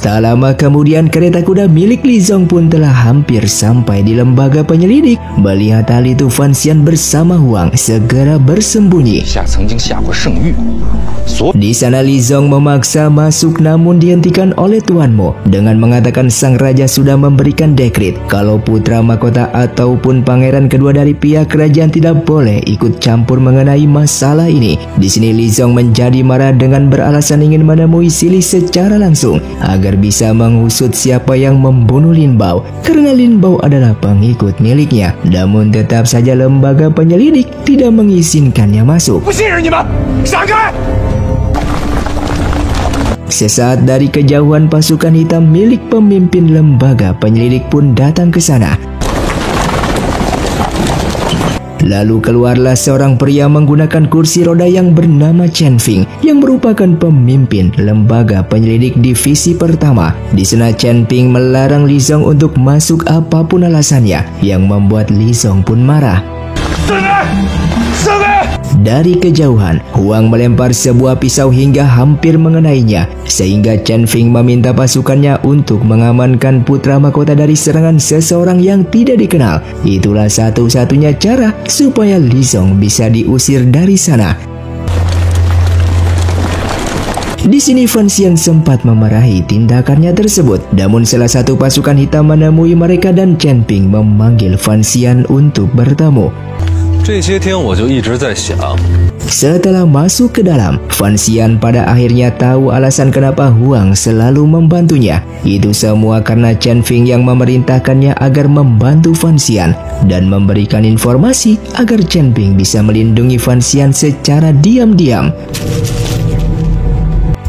Tak lama kemudian kereta kuda milik Li Zong pun telah hampir sampai di lembaga penyelidik. Melihat hal itu Fan Xian bersama Huang segera bersembunyi. Di sana Li Zong memaksa masuk namun dihentikan oleh Tuan Mo dengan mengatakan sang raja sudah memberikan dekret kalau putra mahkota ataupun pangeran kedua dari pihak kerajaan tidak boleh ikut campur mengenai masalah ini. Di sini Li Zong menjadi marah dengan beralasan ingin menemui Sili secara langsung agar bisa mengusut siapa yang membunuh Lin Bao karena Lin Bao adalah pengikut miliknya. Namun tetap saja lembaga penyelidik tidak mengizinkannya masuk. Sesaat dari kejauhan pasukan hitam milik pemimpin lembaga penyelidik pun datang ke sana. Lalu keluarlah seorang pria menggunakan kursi roda yang bernama Chen Fing yang merupakan pemimpin lembaga penyelidik divisi pertama. Di sana Chen Fing melarang Li Zong untuk masuk apapun alasannya yang membuat Li Zong pun marah. Dari kejauhan, Huang melempar sebuah pisau hingga hampir mengenainya, sehingga Chen Fing meminta pasukannya untuk mengamankan putra mahkota dari serangan seseorang yang tidak dikenal. Itulah satu-satunya cara supaya Li Zong bisa diusir dari sana. Di sini Fan Xian sempat memarahi tindakannya tersebut, namun salah satu pasukan hitam menemui mereka dan Chen Fing memanggil Fan Xian untuk bertemu. Setelah masuk ke dalam, Fan Xian pada akhirnya tahu alasan kenapa Huang selalu membantunya. Itu semua karena Chen Fing yang memerintahkannya agar membantu Fan Xian dan memberikan informasi agar Chen Fing bisa melindungi Fan Xian secara diam-diam.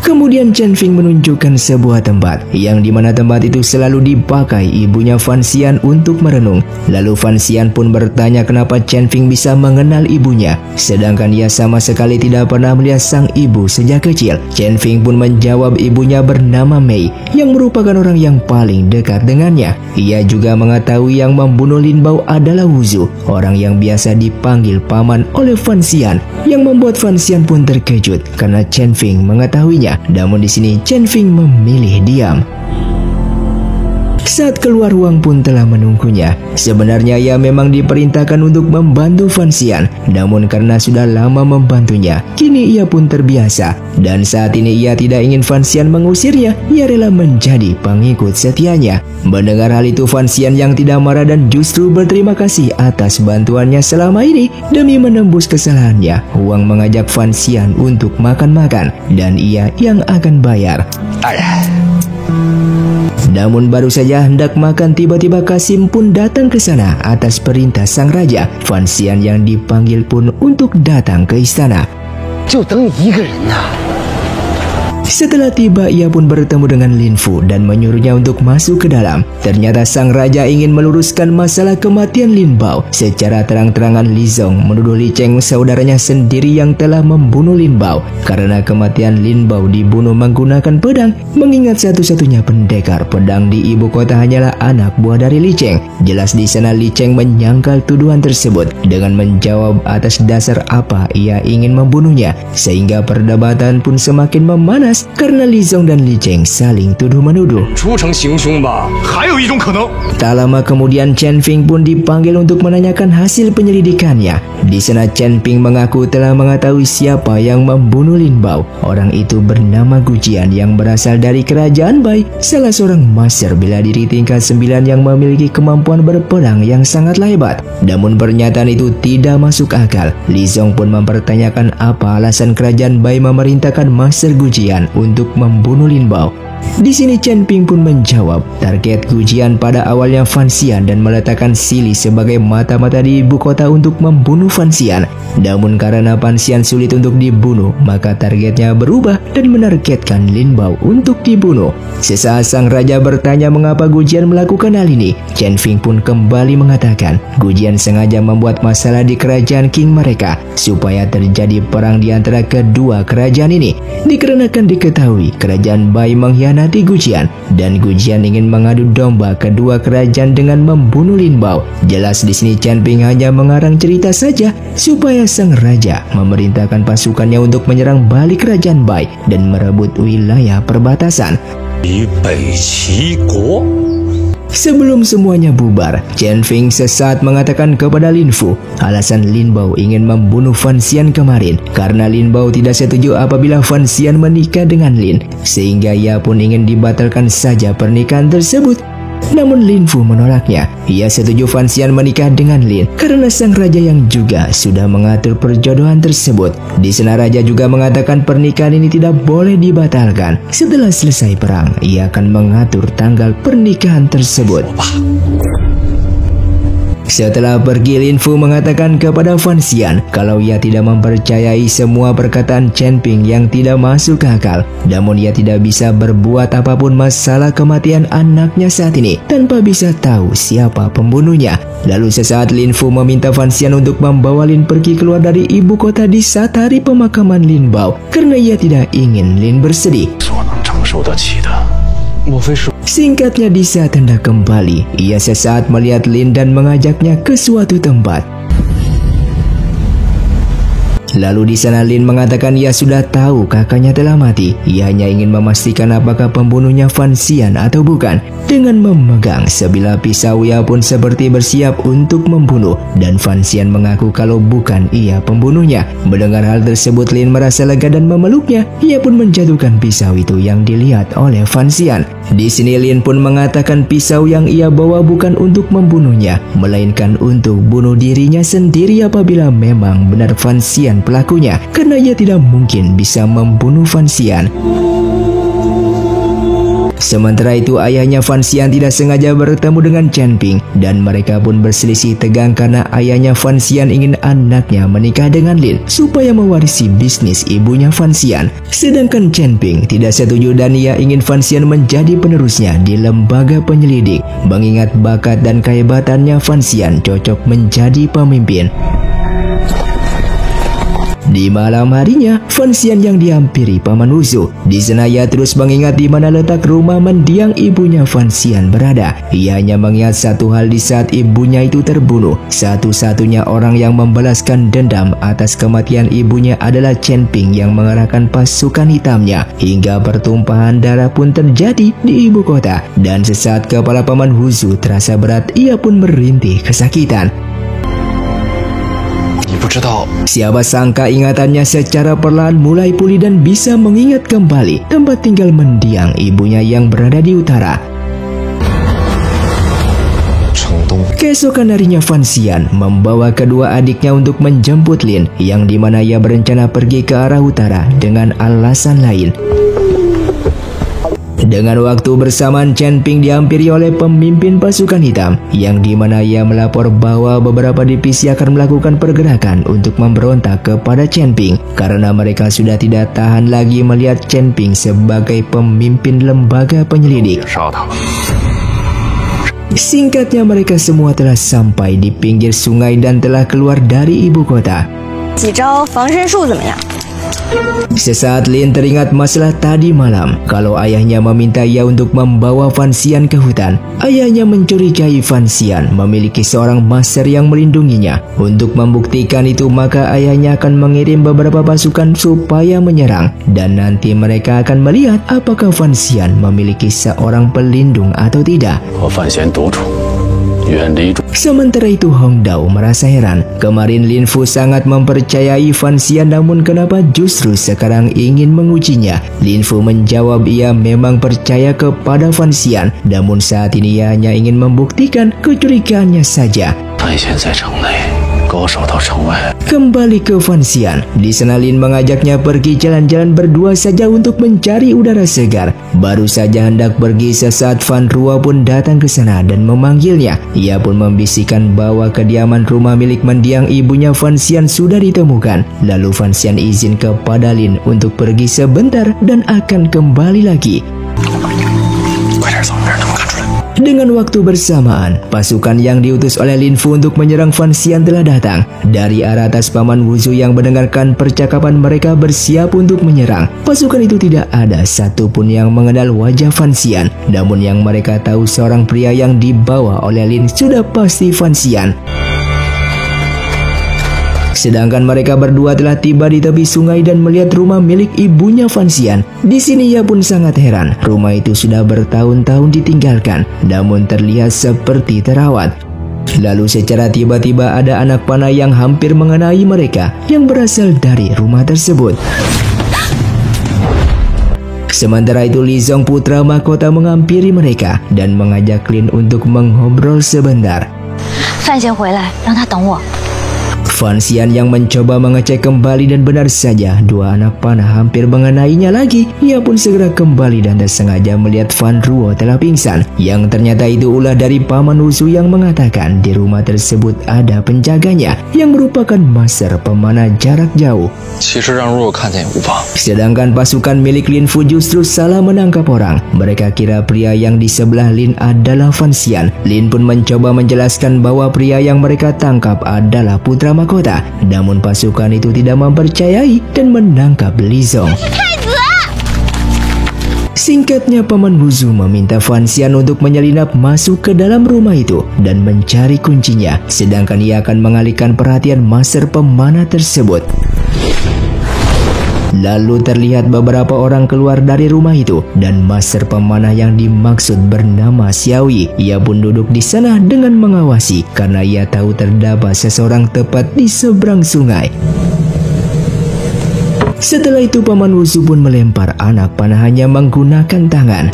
Kemudian Chen Fing menunjukkan sebuah tempat yang dimana tempat itu selalu dipakai ibunya Fan Xian untuk merenung. Lalu Fan Xian pun bertanya kenapa Chen Fing bisa mengenal ibunya, sedangkan ia sama sekali tidak pernah melihat sang ibu sejak kecil. Chen Fing pun menjawab ibunya bernama Mei yang merupakan orang yang paling dekat dengannya. Ia juga mengetahui yang membunuh Lin Bao adalah Wuzu, orang yang biasa dipanggil paman oleh Fan Xian, yang membuat Fan Xian pun terkejut karena Chen Fing mengetahuinya. Namun di sini Chen Fing memilih diam. Saat keluar ruang pun telah menunggunya. Sebenarnya ia memang diperintahkan untuk membantu Fan Xian, namun karena sudah lama membantunya, kini ia pun terbiasa. Dan saat ini ia tidak ingin Fan Xian mengusirnya, ia rela menjadi pengikut setianya. Mendengar hal itu, Fan Xian yang tidak marah dan justru berterima kasih atas bantuannya selama ini. Demi menembus kesalahannya, Huang mengajak Fan Xian untuk makan-makan dan ia yang akan bayar. Namun baru saja hendak makan, tiba-tiba Kasim pun datang ke sana atas perintah sang raja. Fan Xian yang dipanggil pun untuk datang ke istana. Setelah tiba, ia pun bertemu dengan Lin Fu dan menyuruhnya untuk masuk ke dalam. Ternyata sang raja ingin meluruskan masalah kematian Lin Bao. Secara terang-terangan Li Zong menuduh Li Cheng, saudaranya sendiri, yang telah membunuh Lin Bao. Karena kematian Lin Bao dibunuh menggunakan pedang, mengingat satu-satunya pendekar pedang di ibu kota hanyalah anak buah dari Li Cheng. Jelas di sana Li Cheng menyangkal tuduhan tersebut dengan menjawab atas dasar apa ia ingin membunuhnya, sehingga perdebatan pun semakin memanas karena Li Zong dan Li Cheng saling tuduh-menuduh. Tak lama kemudian Chen Ping pun dipanggil untuk menanyakan hasil penyelidikannya. Di sana Chen Ping mengaku telah mengetahui siapa yang membunuh Lin Bao. Orang itu bernama Gu Jian yang berasal dari kerajaan Bai, salah seorang master bela diri tingkat 9 yang memiliki kemampuan berperang yang sangat hebat. Namun pernyataan itu tidak masuk akal. Li Zong pun mempertanyakan apa alasan kerajaan Bai memerintahkan master Gu Jian untuk membunuh Lin Bao. Di sini Chen Ping pun menjawab, target Gu Jian pada awalnya Fan Xian dan meletakkan Sili sebagai mata-mata di ibu kota untuk membunuh Fan Xian. Namun karena Fan Xian sulit untuk dibunuh, maka targetnya berubah dan menargetkan Lin Bao untuk dibunuh. Sesaat sang raja bertanya mengapa Gu Jian melakukan hal ini, Chen Ping pun kembali mengatakan Gu Jian sengaja membuat masalah di kerajaan King mereka supaya terjadi perang di antara kedua kerajaan ini. Dikarenakan diketahui kerajaan Bai mengkhianati Gu Jian dan Gu Jian ingin mengadu domba kedua kerajaan dengan membunuh Lin Bao. Jelas di sini Chen Ping hanya mengarang cerita saja supaya sang raja memerintahkan pasukannya untuk menyerang balik kerajaan Bai dan merebut wilayah perbatasan. Sebelum semuanya bubar, Chen Ping sesaat mengatakan kepada Lin Fu, alasan Lin Bao ingin membunuh Fan Xian kemarin karena Lin Bao tidak setuju apabila Fan Xian menikah dengan Lin, sehingga ia pun ingin dibatalkan saja pernikahan tersebut. Namun Lin Fu menolaknya. Ia setuju Fan Xian menikah dengan Lin karena sang raja yang juga sudah mengatur perjodohan tersebut. Di sana raja juga mengatakan pernikahan ini tidak boleh dibatalkan. Setelah selesai perang, ia akan mengatur tanggal pernikahan tersebut. Setelah pergi, Lin Fu mengatakan kepada Fan Xian kalau ia tidak mempercayai semua perkataan Chen Ping yang tidak masuk akal. Namun ia tidak bisa berbuat apapun masalah kematian anaknya saat ini tanpa bisa tahu siapa pembunuhnya. Lalu sesaat Lin Fu meminta Fan Xian untuk membawa Lin pergi keluar dari ibu kota di saat hari pemakaman Lin Bao karena ia tidak ingin Lin bersedih. Singkatnya, di saat hendak kembali, ia sesaat melihat Lin dan mengajaknya ke suatu tempat. Lalu di sana Lin mengatakan ia sudah tahu kakaknya telah mati. Ia hanya ingin memastikan apakah pembunuhnya Fan Xian atau bukan. Dengan memegang sebilah pisau, ia pun seperti bersiap untuk membunuh. Dan Fan Xian mengaku kalau bukan ia pembunuhnya. Mendengar hal tersebut, Lin merasa lega dan memeluknya. Ia pun menjatuhkan pisau itu yang dilihat oleh Fan Xian. Di sini Lin pun mengatakan pisau yang ia bawa bukan untuk membunuhnya, melainkan untuk bunuh dirinya sendiri apabila memang benar Fan Xian pelakunya, karena ia tidak mungkin bisa membunuh Fan Xian. Sementara itu ayahnya Fan Xian tidak sengaja bertemu dengan Chen Ping dan mereka pun berselisih tegang karena ayahnya Fan Xian ingin anaknya menikah dengan Lin supaya mewarisi bisnis ibunya Fan Xian. Sedangkan Chen Ping tidak setuju dan ia ingin Fan Xian menjadi penerusnya di lembaga penyelidik. Mengingat bakat dan kehebatannya, Fan Xian cocok menjadi pemimpin. Di malam harinya, Fan Xian yang dihampiri Paman Wuzu. Di sana ia terus mengingat di mana letak rumah mendiang ibunya Fan Xian berada. Ia hanya mengingat satu hal di saat ibunya itu terbunuh. Satu-satunya orang yang membalaskan dendam atas kematian ibunya adalah Chen Ping yang mengerahkan pasukan hitamnya. Hingga pertumpahan darah pun terjadi di ibu kota. Dan sesaat kepala Paman Wuzu terasa berat, ia pun merintih kesakitan. Siapa sangka ingatannya secara perlahan mulai pulih dan bisa mengingat kembali tempat tinggal mendiang ibunya yang berada di utara. Keesokan harinya Fan Xian membawa kedua adiknya untuk menjemput Lin, yang dimana ia berencana pergi ke arah utara dengan alasan lain. Dengan waktu bersamaan, Chen Ping dihampiri oleh pemimpin pasukan hitam, yang dimana ia melapor bahwa beberapa divisi akan melakukan pergerakan untuk memberontak kepada Chen Ping, karena mereka sudah tidak tahan lagi melihat Chen Ping sebagai pemimpin lembaga penyelidik. Singkatnya, mereka semua telah sampai di pinggir sungai dan telah keluar dari ibu kota. Sesaat Lin teringat masalah tadi malam, kalau ayahnya meminta ia untuk membawa Fan Xian ke hutan. Ayahnya mencurigai Fan Xian memiliki seorang master yang melindunginya. Untuk membuktikan itu, maka ayahnya akan mengirim beberapa pasukan supaya menyerang. Dan nanti mereka akan melihat apakah Fan Xian memiliki seorang pelindung atau tidak. Sementara itu Hong Dao merasa heran. Kemarin Lin Fu sangat mempercayai Fan Xian, namun kenapa justru sekarang ingin mengujinya? Lin Fu menjawab ia memang percaya kepada Fan Xian, namun saat ini ia hanya ingin membuktikan kecurigaannya saja. Kembali ke Fan Xian. Di sana Lin mengajaknya pergi jalan-jalan berdua saja untuk mencari udara segar. Baru saja hendak pergi, sesaat Fan Ruo pun datang ke sana dan memanggilnya. Ia pun membisikkan bahwa kediaman rumah milik mendiang ibunya Fan Xian sudah ditemukan. Lalu Fan Xian izin kepada Lin untuk pergi sebentar dan akan kembali lagi. Dengan waktu bersamaan, pasukan yang diutus oleh Lin Fu untuk menyerang Fan Xian telah datang. Dari arah atas Paman Wuzu yang mendengarkan percakapan mereka bersiap untuk menyerang. Pasukan itu tidak ada satupun yang mengenal wajah Fan Xian. Namun yang mereka tahu seorang pria yang dibawa oleh Lin sudah pasti Fan Xian. Sedangkan mereka berdua telah tiba di tepi sungai dan melihat rumah milik ibunya Fan Xian. Di sini ia pun sangat heran. Rumah itu sudah bertahun-tahun ditinggalkan, namun terlihat seperti terawat. Lalu secara tiba-tiba ada anak panah yang hampir mengenai mereka, yang berasal dari rumah tersebut. Sementara itu Li Zong, putra mahkota, menghampiri mereka dan mengajak Lin untuk mengobrol sebentar. Fan Xian 回来，让他等我。 Fan Xian yang mencoba mengecek kembali dan benar saja dua anak panah hampir mengenainya lagi. Ia pun segera kembali dan tak sengaja melihat Fan Ruo telah pingsan. Yang ternyata itu ulah dari Paman Wuzu yang mengatakan di rumah tersebut ada penjaganya yang merupakan master pemanah jarak jauh. Sedangkan pasukan milik Lin Fu justru salah menangkap orang. Mereka kira pria yang di sebelah Lin adalah Fan Xian. Lin pun mencoba menjelaskan bahwa pria yang mereka tangkap adalah putra mahkota. Namun pasukan itu tidak mempercayai dan menangkap Li Zong. Singkatnya, Paman Wuzu meminta Fan Xian untuk menyelinap masuk ke dalam rumah itu dan mencari kuncinya. Sedangkan ia akan mengalihkan perhatian master pemanah tersebut. Lalu terlihat beberapa orang keluar dari rumah itu dan master pemanah yang dimaksud bernama Xiaoyi. Ia pun duduk di sana dengan mengawasi karena ia tahu terdapat seseorang tepat di seberang sungai. Setelah itu Paman Wuzu pun melempar anak panahannya menggunakan tangan.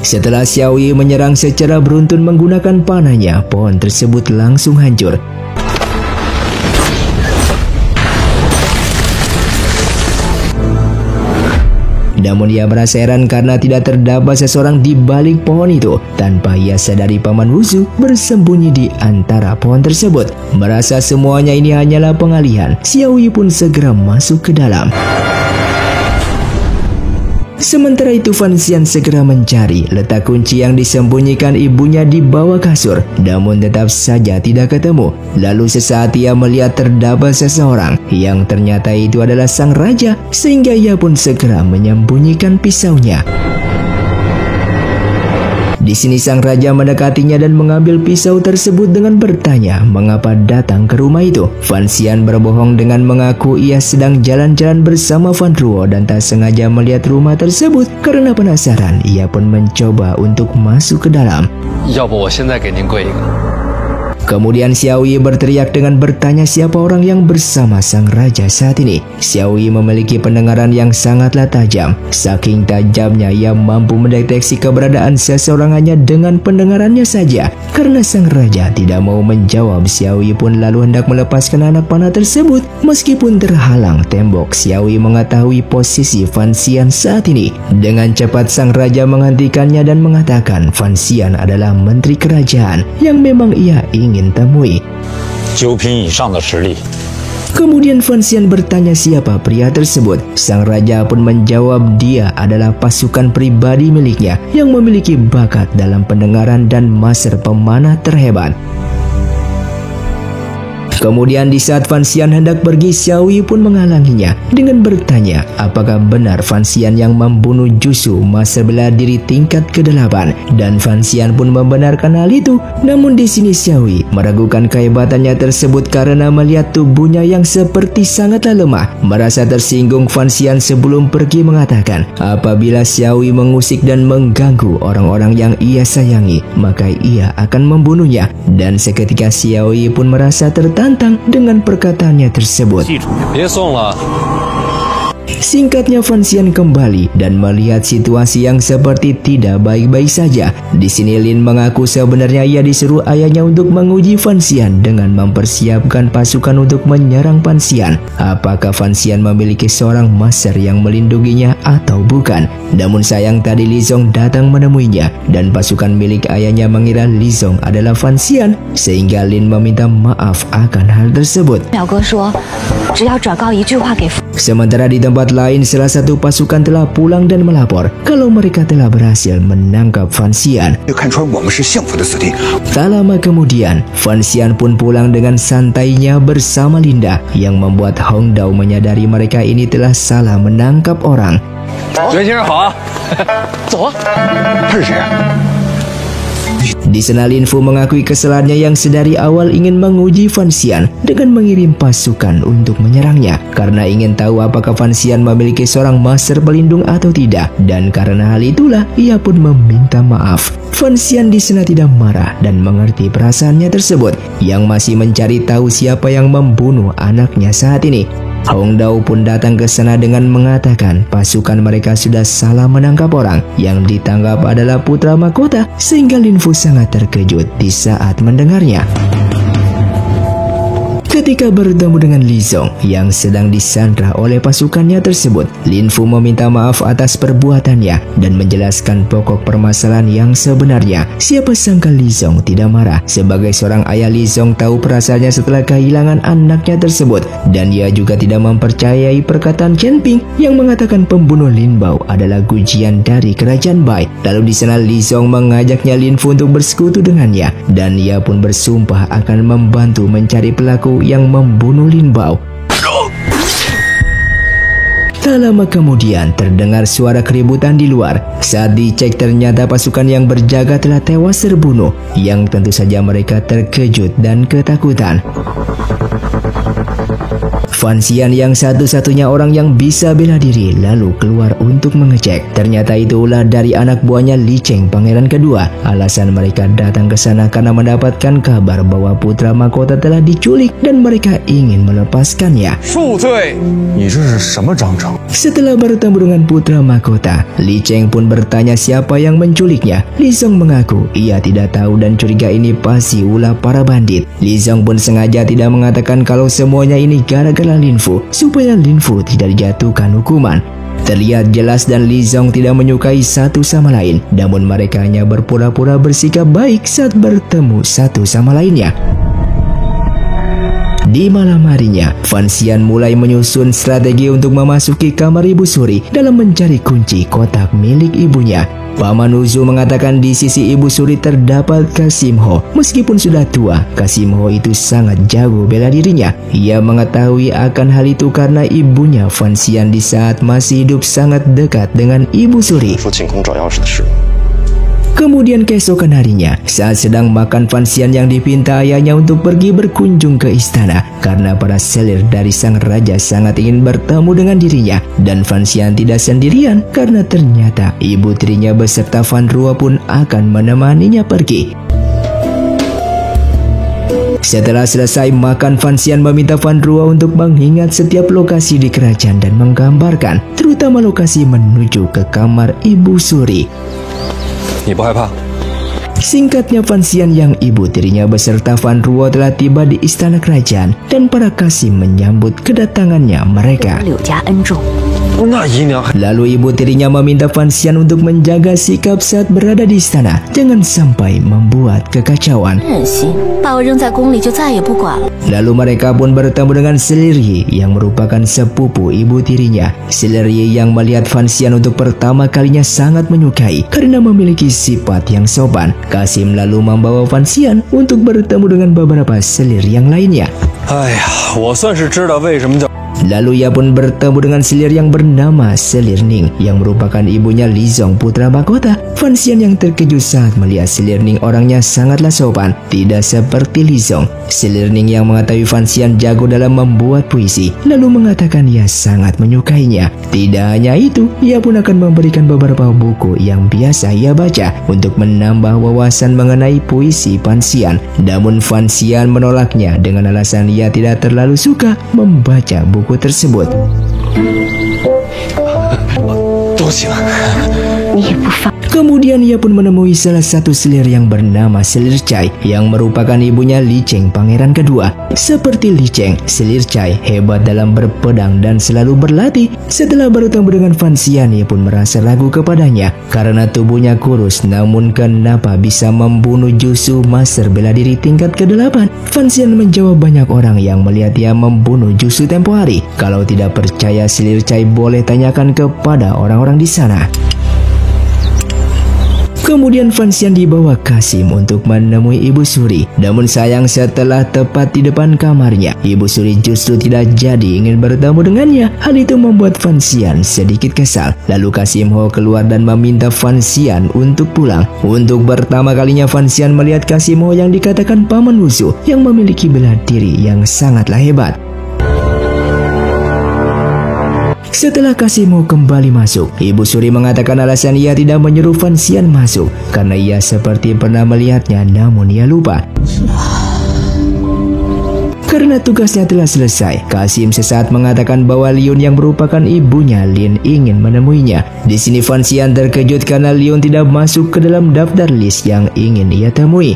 Setelah Xiaoyi menyerang secara beruntun menggunakan panahnya, pohon tersebut langsung hancur. Namun ia merasa heran karena tidak terdapat seseorang di balik pohon itu. Tanpa ia sadari Paman Wuzu bersembunyi di antara pohon tersebut. Merasa semuanya ini hanyalah pengalihan, Xiaoyi pun segera masuk ke dalam. Sementara itu Fan Xian segera mencari letak kunci yang disembunyikan ibunya di bawah kasur, namun tetap saja tidak ketemu. Lalu sesaat ia melihat terdapat seseorang yang ternyata itu adalah sang raja, sehingga ia pun segera menyembunyikan pisaunya. Di sini sang raja mendekatinya dan mengambil pisau tersebut dengan bertanya mengapa datang ke rumah itu. Fan Xian berbohong dengan mengaku ia sedang jalan-jalan bersama Fan Ruo dan tak sengaja melihat rumah tersebut. Karena penasaran, ia pun mencoba untuk masuk ke dalam. Kemudian Xiao Yi berteriak dengan bertanya siapa orang yang bersama sang raja saat ini. Xiao Yi memiliki pendengaran yang sangatlah tajam. Saking tajamnya ia mampu mendeteksi keberadaan seseorang hanya dengan pendengarannya saja. Karena sang raja tidak mau menjawab, Xiao Yi pun lalu hendak melepaskan anak panah tersebut. Meskipun terhalang tembok, Xiao Yi mengetahui posisi Fan Xian saat ini. Dengan cepat sang raja menghentikannya dan mengatakan Fan Xian adalah menteri kerajaan yang memang ia ingin temui. Kemudian Fan Xian bertanya siapa pria tersebut. Sang raja pun menjawab dia adalah pasukan pribadi miliknya yang memiliki bakat dalam pendengaran dan master pemanah terhebat. Kemudian di saat Fan Xian hendak pergi, Xiao Yi pun menghalanginya dengan bertanya apakah benar Fan Xian yang membunuh Jusu masa bela diri tingkat ke-8, dan Fan Xian pun membenarkan hal itu. Namun di sini Xiao Yi meragukan kehebatannya tersebut karena melihat tubuhnya yang seperti sangatlah lemah. Merasa tersinggung, Fan Xian sebelum pergi mengatakan apabila Xiao Yi mengusik dan mengganggu orang-orang yang ia sayangi, maka ia akan membunuhnya. Dan seketika Xiao Yi pun merasa tertantang dengan perkataannya tersebut. Singkatnya Fan Xian kembali dan melihat situasi yang seperti tidak baik-baik saja. Di sini Lin mengaku sebenarnya ia disuruh ayahnya untuk menguji Fan Xian dengan mempersiapkan pasukan untuk menyerang Fan Xian. Apakah Fan Xian memiliki seorang master yang melindunginya atau bukan? Namun sayang tadi Li Zong datang menemuinya dan pasukan milik ayahnya mengira Li Zong adalah Fan Xian, sehingga Lin meminta maaf akan hal tersebut. Sementara di tempat lain, salah satu pasukan telah pulang dan melapor kalau mereka telah berhasil menangkap Fan Xian. Tak lama kemudian, Fan Xian pun pulang dengan santainya bersama Linda, yang membuat Hong Dao menyadari mereka ini telah salah menangkap orang. Di sana Lin Fu mengakui kesalahannya yang sedari awal ingin menguji Fan Xian dengan mengirim pasukan untuk menyerangnya karena ingin tahu apakah Fan Xian memiliki seorang master pelindung atau tidak, dan karena hal itulah ia pun meminta maaf. Fan Xian di sana tidak marah dan mengerti perasaannya tersebut, yang masih mencari tahu siapa yang membunuh anaknya saat ini. Hong Dao pun datang ke sana dengan mengatakan pasukan mereka sudah salah menangkap orang yang ditangkap adalah putra mahkota, sehingga Lin Fu sangat terkejut di saat mendengarnya. Ketika bertemu dengan Li Zong yang sedang disandra oleh pasukannya tersebut, Lin Fu meminta maaf atas perbuatannya dan menjelaskan pokok permasalahan yang sebenarnya. Siapa sangka Li Zong tidak marah. Sebagai seorang ayah, Li Zong tahu perasaannya setelah kehilangan anaknya tersebut, dan ia juga tidak mempercayai perkataan Chen Ping yang mengatakan pembunuh Lin Bao adalah Gujian dari kerajaan Bai. Lalu di sana Li Zong mengajaknya Lin Fu untuk bersekutu dengannya, dan ia pun bersumpah akan membantu mencari pelaku yang membunuh Lin Bao. Tak lama kemudian terdengar suara keributan di luar. Saat dicek ternyata pasukan yang berjaga telah tewas terbunuh, yang tentu saja mereka terkejut dan ketakutan. Fan Xian yang satu-satunya orang yang bisa bela diri lalu keluar untuk mengecek. Ternyata itu ulah dari anak buahnya Li Cheng, pangeran kedua. Alasan mereka datang ke sana karena mendapatkan kabar bahwa putra mahkota telah diculik dan mereka ingin melepaskannya. Setelah bertemu dengan putra mahkota, Li Cheng pun bertanya siapa yang menculiknya. Li Zong mengaku ia tidak tahu dan curiga ini pasti ulah para bandit. Li Zong pun sengaja tidak mengatakan kalau semuanya ini gara-gara Lin Fu, supaya Lin Fu tidak dijatuhkan hukuman. Terlihat jelas dan Li Zong tidak menyukai satu sama lain, namun mereka hanya berpura-pura bersikap baik saat bertemu satu sama lainnya. Di malam harinya, Fan Xian mulai menyusun strategi untuk memasuki kamar Ibu Suri dalam mencari kunci kotak milik ibunya. Paman Uzu mengatakan di sisi Ibu Suri terdapat Kasim Ho. Meskipun sudah tua, Kasim Ho itu sangat jago bela dirinya. Ia mengetahui akan hal itu karena ibunya Fan Xian di saat masih hidup sangat dekat dengan Ibu Suri. Kemudian keesokan harinya, saat sedang makan, Fan Xian yang dipinta ayahnya untuk pergi berkunjung ke istana karena para selir dari sang raja sangat ingin bertemu dengan dirinya. Dan Fan Xian tidak sendirian karena ternyata ibu tirinya beserta Fan Ruo pun akan menemaninya pergi. Setelah selesai makan, Fan Xian meminta Fan Ruo untuk mengingat setiap lokasi di kerajaan dan menggambarkan, terutama lokasi menuju ke kamar Ibu Suri. Singkatnya, Fan Xian yang ibu tirinya beserta Fan Ruo telah tiba di istana kerajaan dan para Kasim menyambut kedatangannya mereka. Lalu ibu tirinya meminta Fan Xian untuk menjaga sikap saat berada di istana, jangan sampai membuat kekacauan. Lalu mereka pun bertemu dengan Selir Yi yang merupakan sepupu ibu tirinya. Selir Yi yang melihat Fan Xian untuk pertama kalinya sangat menyukai karena memiliki sifat yang sopan. Kasim lalu membawa Fan Xian untuk bertemu dengan beberapa selir yang lainnya. Lalu ia pun bertemu dengan selir yang bernama Selir Ning yang merupakan ibunya Li Zong, putra mahkota. Fan Xian yang terkejut saat melihat Selir Ning orangnya sangatlah sopan, tidak seperti Li Zong. Selir Ning yang mengetahui Fan Xian jago dalam membuat puisi, lalu mengatakan ia sangat menyukainya. Tidak hanya itu, ia pun akan memberikan beberapa buku yang biasa ia baca untuk menambah wawasan mengenai puisi Fan Xian. Namun Fan Xian menolaknya dengan alasan ia tidak terlalu suka membaca buku tersebut. Kemudian ia pun menemui salah satu selir yang bernama Selir Cai yang merupakan ibunya Li Cheng, pangeran kedua. Seperti Li Cheng, Selir Cai hebat dalam berpedang dan selalu berlatih. Setelah bertemu dengan Fan Xian, ia pun merasa ragu kepadanya karena tubuhnya kurus, namun kenapa bisa membunuh Jutsu Master bela diri tingkat ke-8? Fan Xian menjawab banyak orang yang melihat ia membunuh Jutsu tempo hari. Kalau tidak percaya Selir Cai boleh tanyakan kepada orang-orang di sana. Kemudian Fan Xian dibawa Kasim untuk menemui Ibu Suri. Namun sayang, setelah tepat di depan kamarnya, Ibu Suri justru tidak jadi ingin bertemu dengannya. Hal itu membuat Fan Xian sedikit kesal. Lalu Kasim Ho keluar dan meminta Fan Xian untuk pulang. Untuk pertama kalinya Fan Xian melihat Kasim Ho yang dikatakan paman Wusu yang memiliki bela diri yang sangatlah hebat. Setelah Kasim Ho kembali masuk, Ibu Suri mengatakan alasan ia tidak menyuruh Fan Xian masuk karena ia seperti pernah melihatnya namun ia lupa. Karena tugasnya telah selesai, Kasim sesaat mengatakan bahwa Liun yang merupakan ibunya Lin ingin menemuinya. Di sini Fan Xian terkejut karena Liun tidak masuk ke dalam daftar list yang ingin ia temui.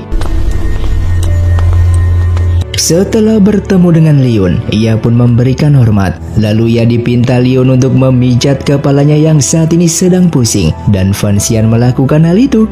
Setelah bertemu dengan Liun, ia pun memberikan hormat. Lalu ia dipinta Liun untuk memijat kepalanya yang saat ini sedang pusing, dan Fan Xian melakukan hal itu.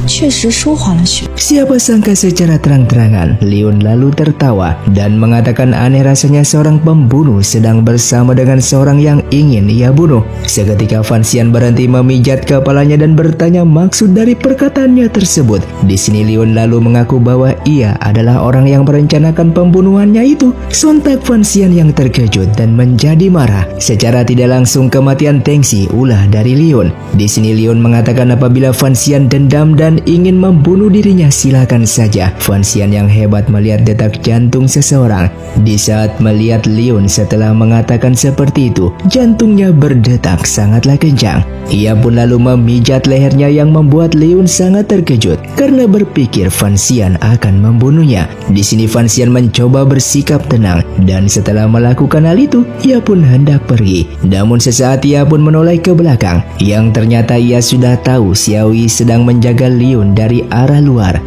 Siapa sangka secara terang-terangan Liun lalu tertawa dan mengatakan aneh rasanya seorang pembunuh sedang bersama dengan seorang yang ingin ia bunuh. Seketika Fan Xian berhenti memijat kepalanya dan bertanya maksud dari perkataannya tersebut. Di sini Liun lalu mengaku bahwa ia adalah orang yang merencanakan pembunuhannya itu. Sontak Fan Xian yang terkejut dan menjadi marah. Secara tidak langsung kematian Tengxi ulah dari Liun. Di sini Liun mengatakan apabila Fan Xian dendam dan ingin membunuh dirinya, silakan saja. Fan Xian yang hebat melihat detak jantung seseorang. Di saat melihat Liun setelah mengatakan seperti itu, jantungnya berdetak sangatlah kencang. Ia pun lalu memijat lehernya yang membuat Liun sangat terkejut karena berpikir Fan Xian akan membunuhnya. Di sini Fan Xian mencoba bersikap tenang dan setelah melakukan hal itu, ia pun hendak pergi. Namun sesaat ia pun menoleh ke belakang yang ternyata ia sudah tahu Xiaoyi sedang menjaga Liun dari arah luar.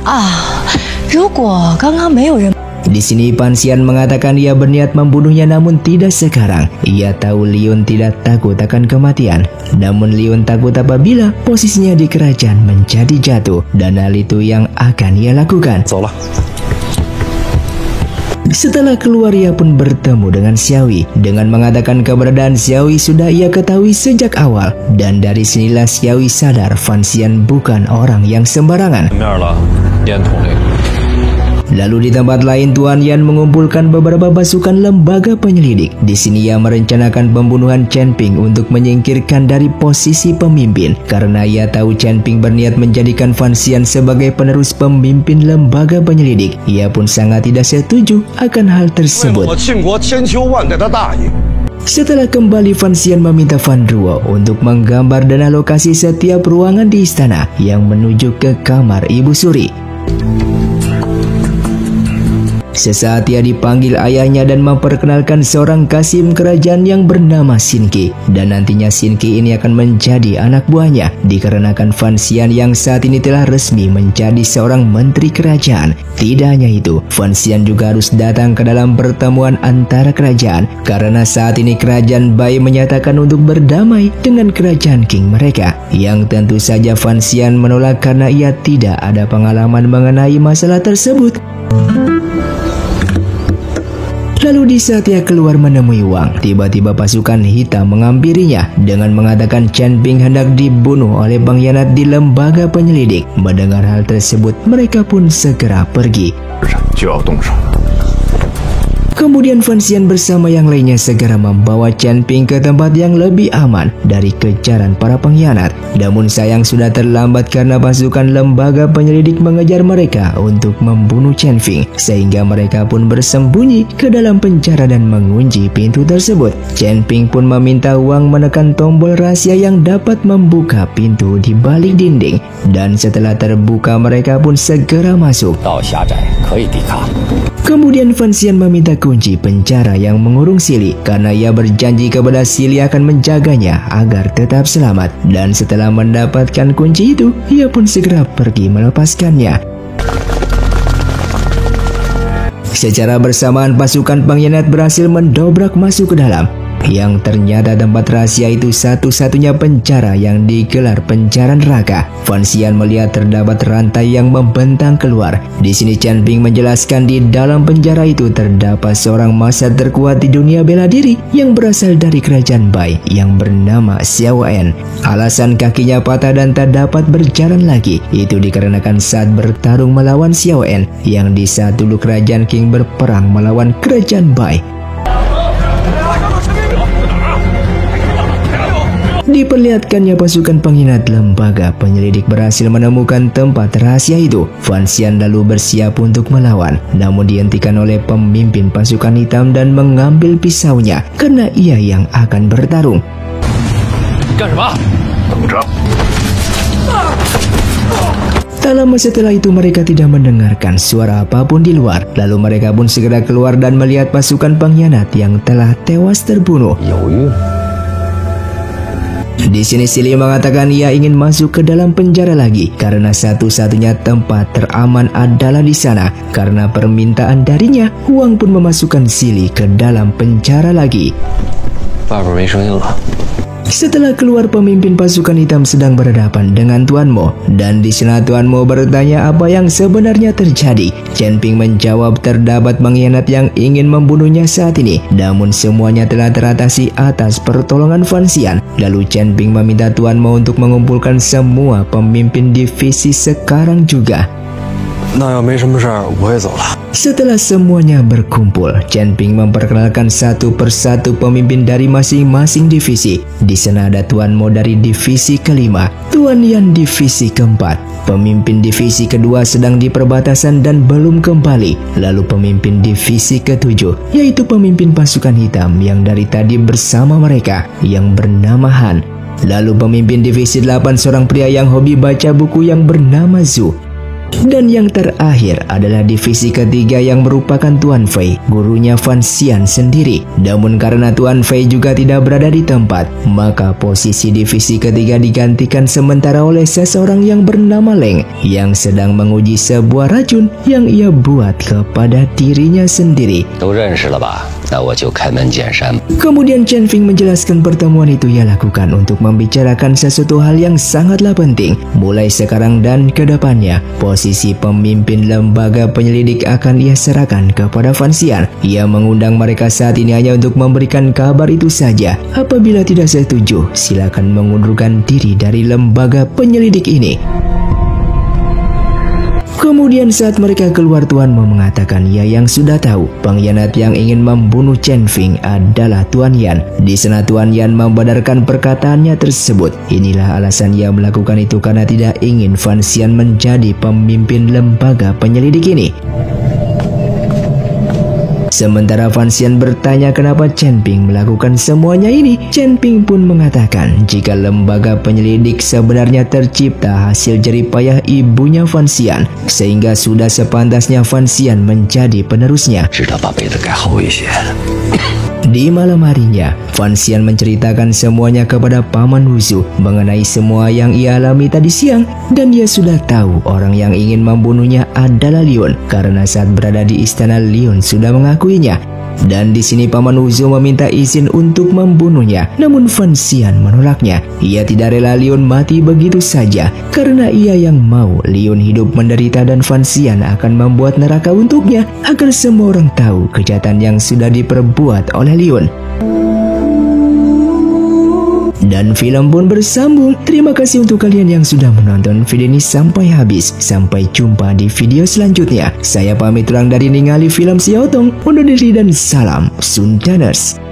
Di sini Fan Xian mengatakan ia berniat membunuhnya namun tidak sekarang. Ia tahu Liun tidak takut akan kematian. Namun Liun takut apabila posisinya di kerajaan menjadi jatuh dan hal itu yang akan ia lakukan. Setelah keluar ia pun bertemu dengan Xiaoyi dengan mengatakan keberadaan Xiaoyi sudah ia ketahui sejak awal, dan dari sinilah Xiaoyi sadar Fan Xian bukan orang yang sembarangan. Lalu di tempat lain Tuan Yan mengumpulkan beberapa pasukan lembaga penyelidik. Di sini ia merencanakan pembunuhan Chen Ping untuk menyingkirkan dari posisi pemimpin karena ia tahu Chen Ping berniat menjadikan Fan Xian sebagai penerus pemimpin lembaga penyelidik. Ia pun sangat tidak setuju akan hal tersebut. Setelah kembali, Fan Xian meminta Fan Duo untuk menggambar dan lokasi setiap ruangan di istana yang menuju ke kamar Ibu Suri. Sesaat ia dipanggil ayahnya dan memperkenalkan seorang kasim kerajaan yang bernama Xin Qi, dan nantinya Xin Qi ini akan menjadi anak buahnya dikarenakan Fan Xian yang saat ini telah resmi menjadi seorang menteri kerajaan. Tidak hanya itu, Fan Xian juga harus datang ke dalam pertemuan antara kerajaan karena saat ini kerajaan Bai menyatakan untuk berdamai dengan kerajaan Qing mereka, yang tentu saja Fan Xian menolak karena ia tidak ada pengalaman mengenai masalah tersebut. Lalu di saat ia keluar menemui Wang, tiba-tiba pasukan hitam menghampirinya dengan mengatakan Chen Ping hendak dibunuh oleh pengkhianat di lembaga penyelidik. Mendengar hal tersebut, mereka pun segera pergi. Kemudian Fan Xian bersama yang lainnya segera membawa Chen Ping ke tempat yang lebih aman dari kejaran para pengkhianat. Namun sayang sudah terlambat karena pasukan lembaga penyelidik mengejar mereka untuk membunuh Chen Ping, sehingga mereka pun bersembunyi ke dalam penjara dan mengunci pintu tersebut. Chen Ping pun meminta Wang menekan tombol rahasia yang dapat membuka pintu di balik dinding, dan setelah terbuka mereka pun segera masuk. Kemudian Fan Xian meminta kunci penjara yang mengurung Sili karena ia berjanji kepada Sili akan menjaganya agar tetap selamat, dan setelah mendapatkan kunci itu ia pun segera pergi melepaskannya. Secara bersamaan pasukan pengkhianat berhasil mendobrak masuk ke dalam, yang ternyata tempat rahasia itu satu-satunya penjara yang digelar penjara neraka. Fan Xian melihat terdapat rantai yang membentang keluar. Di sini Chen Ping menjelaskan di dalam penjara itu terdapat seorang massa terkuat di dunia bela diri yang berasal dari kerajaan Bai yang bernama Xiao En. Alasan kakinya patah dan tak dapat berjalan lagi itu dikarenakan saat bertarung melawan Xiao En yang di saat dulu kerajaan Qing berperang melawan kerajaan Bai. Diperlihatkannya pasukan pengkhianat lembaga penyelidik berhasil menemukan tempat rahasia itu. Fan Xian lalu bersiap untuk melawan, namun dihentikan oleh pemimpin pasukan hitam dan mengambil pisaunya karena ia yang akan bertarung. Tak lama setelah itu mereka tidak mendengarkan suara apapun di luar. Lalu mereka pun segera keluar dan melihat pasukan pengkhianat yang telah tewas terbunuh. Di sini Sili mengatakan ia ingin masuk ke dalam penjara lagi karena satu-satunya tempat teraman adalah di sana. Karena permintaan darinya, Wang pun memasukkan Sili ke dalam penjara lagi. Setelah keluar, pemimpin pasukan hitam sedang berhadapan dengan Tuan Mo, dan di sana Tuan Mo bertanya apa yang sebenarnya terjadi. Chen Ping menjawab terdapat pengkhianat yang ingin membunuhnya saat ini, namun semuanya telah teratasi atas pertolongan Fan Xian. Lalu Chen Ping meminta Tuan Mo untuk mengumpulkan semua pemimpin divisi sekarang juga. Setelah semuanya berkumpul, Chen Ping memperkenalkan satu persatu pemimpin dari masing-masing divisi. Di sana ada Tuan Mo dari divisi kelima, Tuan Yan divisi keempat, pemimpin divisi kedua sedang di perbatasan dan belum kembali. Lalu pemimpin divisi ketujuh, yaitu pemimpin pasukan hitam yang dari tadi bersama mereka, yang bernama Han. Lalu pemimpin divisi 8 seorang pria yang hobi baca buku yang bernama Zhu. Dan yang terakhir adalah divisi ketiga yang merupakan Tuan Fei, gurunya Fan Xian sendiri. Namun karena Tuan Fei juga tidak berada di tempat, maka posisi divisi ketiga digantikan sementara oleh seseorang yang bernama Leng, yang sedang menguji sebuah racun yang ia buat kepada dirinya sendiri. Kemudian Chen Ping menjelaskan pertemuan itu ia lakukan untuk membicarakan sesuatu hal yang sangatlah penting. Mulai sekarang dan ke depannya, posisi posisi pemimpin lembaga penyelidik akan ia serahkan kepada Fan Xian. Ia mengundang mereka saat ini hanya untuk memberikan kabar itu saja. Apabila tidak setuju, silakan mengundurkan diri dari lembaga penyelidik ini. Kemudian saat mereka keluar, Tuan Mo mengatakan ia yang sudah tahu pengkhianat yang ingin membunuh Chen Feng adalah Tuan Yan. Di sana Tuan Yan membenarkan perkataannya tersebut. Inilah alasan ia melakukan itu karena tidak ingin Fan Xian menjadi pemimpin lembaga penyelidik ini. Sementara Fan Xian bertanya kenapa Chen Ping melakukan semuanya ini, Chen Ping pun mengatakan jika lembaga penyelidik sebenarnya tercipta hasil jerih payah ibunya Fan Xian, sehingga sudah sepantasnya Fan Xian menjadi penerusnya. Di malam harinya, Fan Xian menceritakan semuanya kepada Paman Wuzu mengenai semua yang ia alami tadi siang, dan dia sudah tahu orang yang ingin membunuhnya adalah Liun karena saat berada di istana Liun sudah mengakuinya. Dan di sini Paman Wuzu meminta izin untuk membunuhnya, namun Fan Xian menolaknya. Ia tidak rela Liun mati begitu saja karena ia yang mau Liun hidup menderita, dan Fan Xian akan membuat neraka untuknya agar semua orang tahu kejahatan yang sudah diperbuat oleh Liun. Dan film pun bersambung. Terima kasih untuk kalian yang sudah menonton video ini sampai habis. Sampai jumpa di video selanjutnya. Saya pamit ulang dari ningali film Xiaotong. Undur diri dan salam Sundaners.